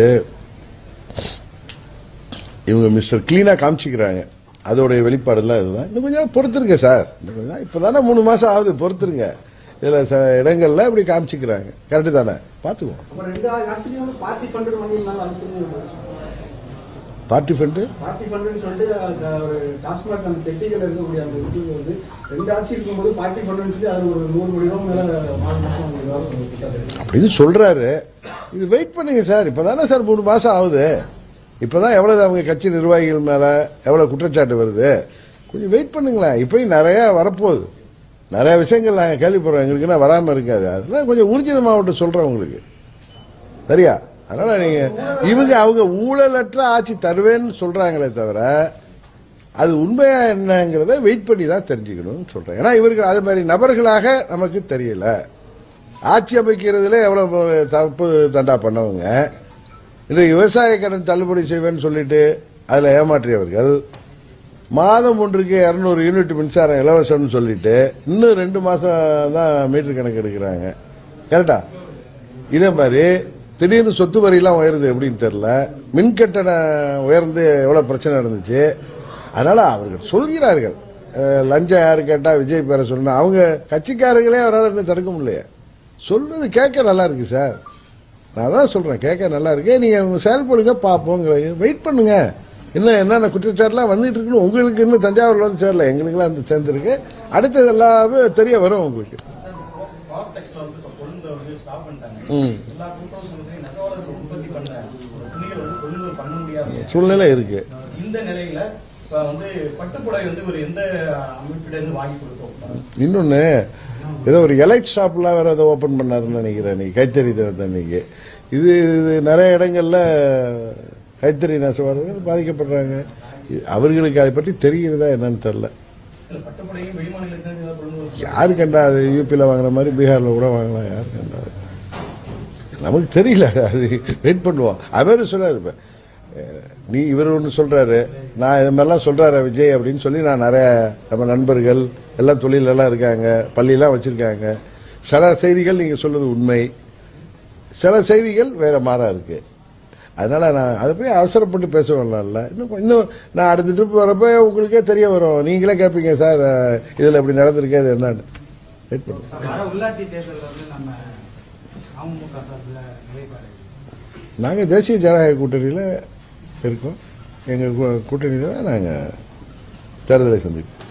இவங்க மிஸ்டர் கிளீனா காமிச்சிக்கிறாங்க, அதோடைய வெளிப்பாடுலாம் இதுதான். இன்னும் கொஞ்சம் பொறுத்துருங்க சார், இப்பதானே 3 மாசம் ஆகுது, பொறுத்துருங்க. இதுல இடங்கள்ல இப்படி காமிச்சிக்கிறாங்க, கரெக்டு தானே, பாத்துக்குவோம். பார்ட்டி ஃபண்ட் பார்ட்டி ஃபண்டு சொல்லிட்டு டாஸ்மாக் அந்த டெக்னிக்கல் இருக்கக்கூடிய அந்த இதுக்கு வந்து 2 ஆட்சி இருக்கும்போது பார்ட்டி ஃபண்ட் சொல்லி அது ஒரு 100 கோடி ரூபாய் மேல மாசம் அப்படின்னு சொல்றாரு. இது வெயிட் பண்ணுங்க சார், இப்பதானே சார் 3 மாசம் ஆகுது. இப்பதான் எவ்வளவு அவங்க கட்சி நிர்வாகிகள் மேல எவ்வளவு குற்றச்சாட்டு வருது, கொஞ்சம் வெயிட் பண்ணுங்களேன். இப்பயும் நிறைய வரப்போகுது, நிறைய விஷயங்கள் நாங்க கேள்விப்படுறோம், எங்களுக்குன்னா வராம இருக்காது. அதெல்லாம் கொஞ்சம் ஊர்ஜிதமாவட்டும் சொல்றேன் உங்களுக்கு, சரியா? அதனால நீங்க அவங்க ஊழலற்ற ஆட்சி தருவேன்னு சொல்றாங்களே தவிர அது உண்மையா என்னங்கிறத வெயிட் பண்ணி தான் தெரிஞ்சுக்கணும்னு சொல்றேன். ஏன்னா இவர்கள் அது மாதிரி நபர்களாக நமக்கு தெரியல. ஆட்சி அமைக்கிறதுல எவ்வளவு தப்பு தண்டா பண்ணவங்க, இன்றைக்கு விவசாய கடன் தள்ளுபடி செய்வேன்னு சொல்லிட்டு அதுல ஏமாற்றியவர்கள், மாதம் ஒன்றுக்கு 200 யூனிட் மின்சாரம் இலவசம்னு சொல்லிட்டு இன்னும் 2 மாசம் தான் மீட்டர் கணக்கு எடுக்கிறாங்க, கரெக்டா? இதே மாதிரி திடீர்னு சொத்து வரியெல்லாம் உயருது எப்படின்னு தெரியல, மின்கட்டணம் உயர்ந்து எவ்வளவு பிரச்சனை இருந்துச்சு. அதனால அவர்கள் சொல்கிறார்கள், லஞ்சம் யாரு கேட்டா விஜய் பேர சொன்னா அவங்க கட்சிக்காரர்களே அவரால் தடுக்க முடியல. சொல்றது கேட்க நல்லா இருக்கு சார், நான் தான் சொல்றேன், கேட்க நல்லா இருக்கு. நீங்க உங்க செயல்படுங்க, பாப்போங்கிற, வெயிட் பண்ணுங்க. இன்னும் என்னென்ன குற்றச்சாட்டுலாம் வந்துட்டு இருக்குன்னு உங்களுக்கு இன்னும் தஞ்சாவூர்ல வந்து சேரல, எங்களுக்குலாம் வந்து சேர்ந்துருக்கு. அடுத்தது எல்லாமே தெரிய வரும் உங்களுக்கு. சூழ்நிலை இருக்கு. இந்த நிலையில வந்து பட்டுப்புடவை வந்து ஒரு எந்த அமைப்பிலிருந்து வாங்கி கொடுத்தோம். இன்னொன்னு ஏதோ ஒரு எலைட் ஷாப்லாம் வேற ஏதோ ஓபன் பண்ணாருன்னு நினைக்கிறேன் நீ கைத்தறி தினத்தை அன்னைக்கு. இது நிறைய இடங்கள்ல கைத்தறி நெசவாளர்கள் பாதிக்கப்படுறாங்க. அவர்களுக்கு அதை பற்றி தெரிகிறதா என்னன்னு தெரியல. யாரு கண்டா அது யூபியில வாங்குற மாதிரி பீகார்ல கூட வாங்கலாம், யாரு கண்டா நமக்கு தெரியல. அது வெயிட் பண்ணுவோம். அவர் சொல்றாரு, இப்ப நீ இவர் ஒன்று சொல்றாரு, நான் இது மாதிரிலாம் சொல்றாரு விஜய் அப்படின்னு சொல்லி நான் நிறைய நம்ம நண்பர்கள் எல்லாம் தொழிலெல்லாம் இருக்காங்க, பள்ளியெல்லாம் வச்சிருக்காங்க. சில செய்திகள் நீங்க சொல்றது உண்மை, சில செய்திகள் வேற மாறா இருக்கு. அதனால நான் அதை போய் அவசரப்பட்டு பேச வரலாம்ல. இன்னும் நான் அடுத்த ட்ரிப் வரப்ப உங்களுக்கே தெரிய வரும், நீங்களே கேட்பீங்க சார் இதுல இப்படி நடந்திருக்கு அது என்னன்னு. வெயிட் பண்ணுங்க. உள்ளாட்சி தேர்தல் வந்து நம்ம அமமுக சார்பில் நிலைப்பாடு, நாங்கள் தேசிய ஜனநாயக கூட்டணியில் இருக்கோம். எங்கள் கூட்டணியில் தான் நாங்கள் தேர்தலை சந்திப்போம்.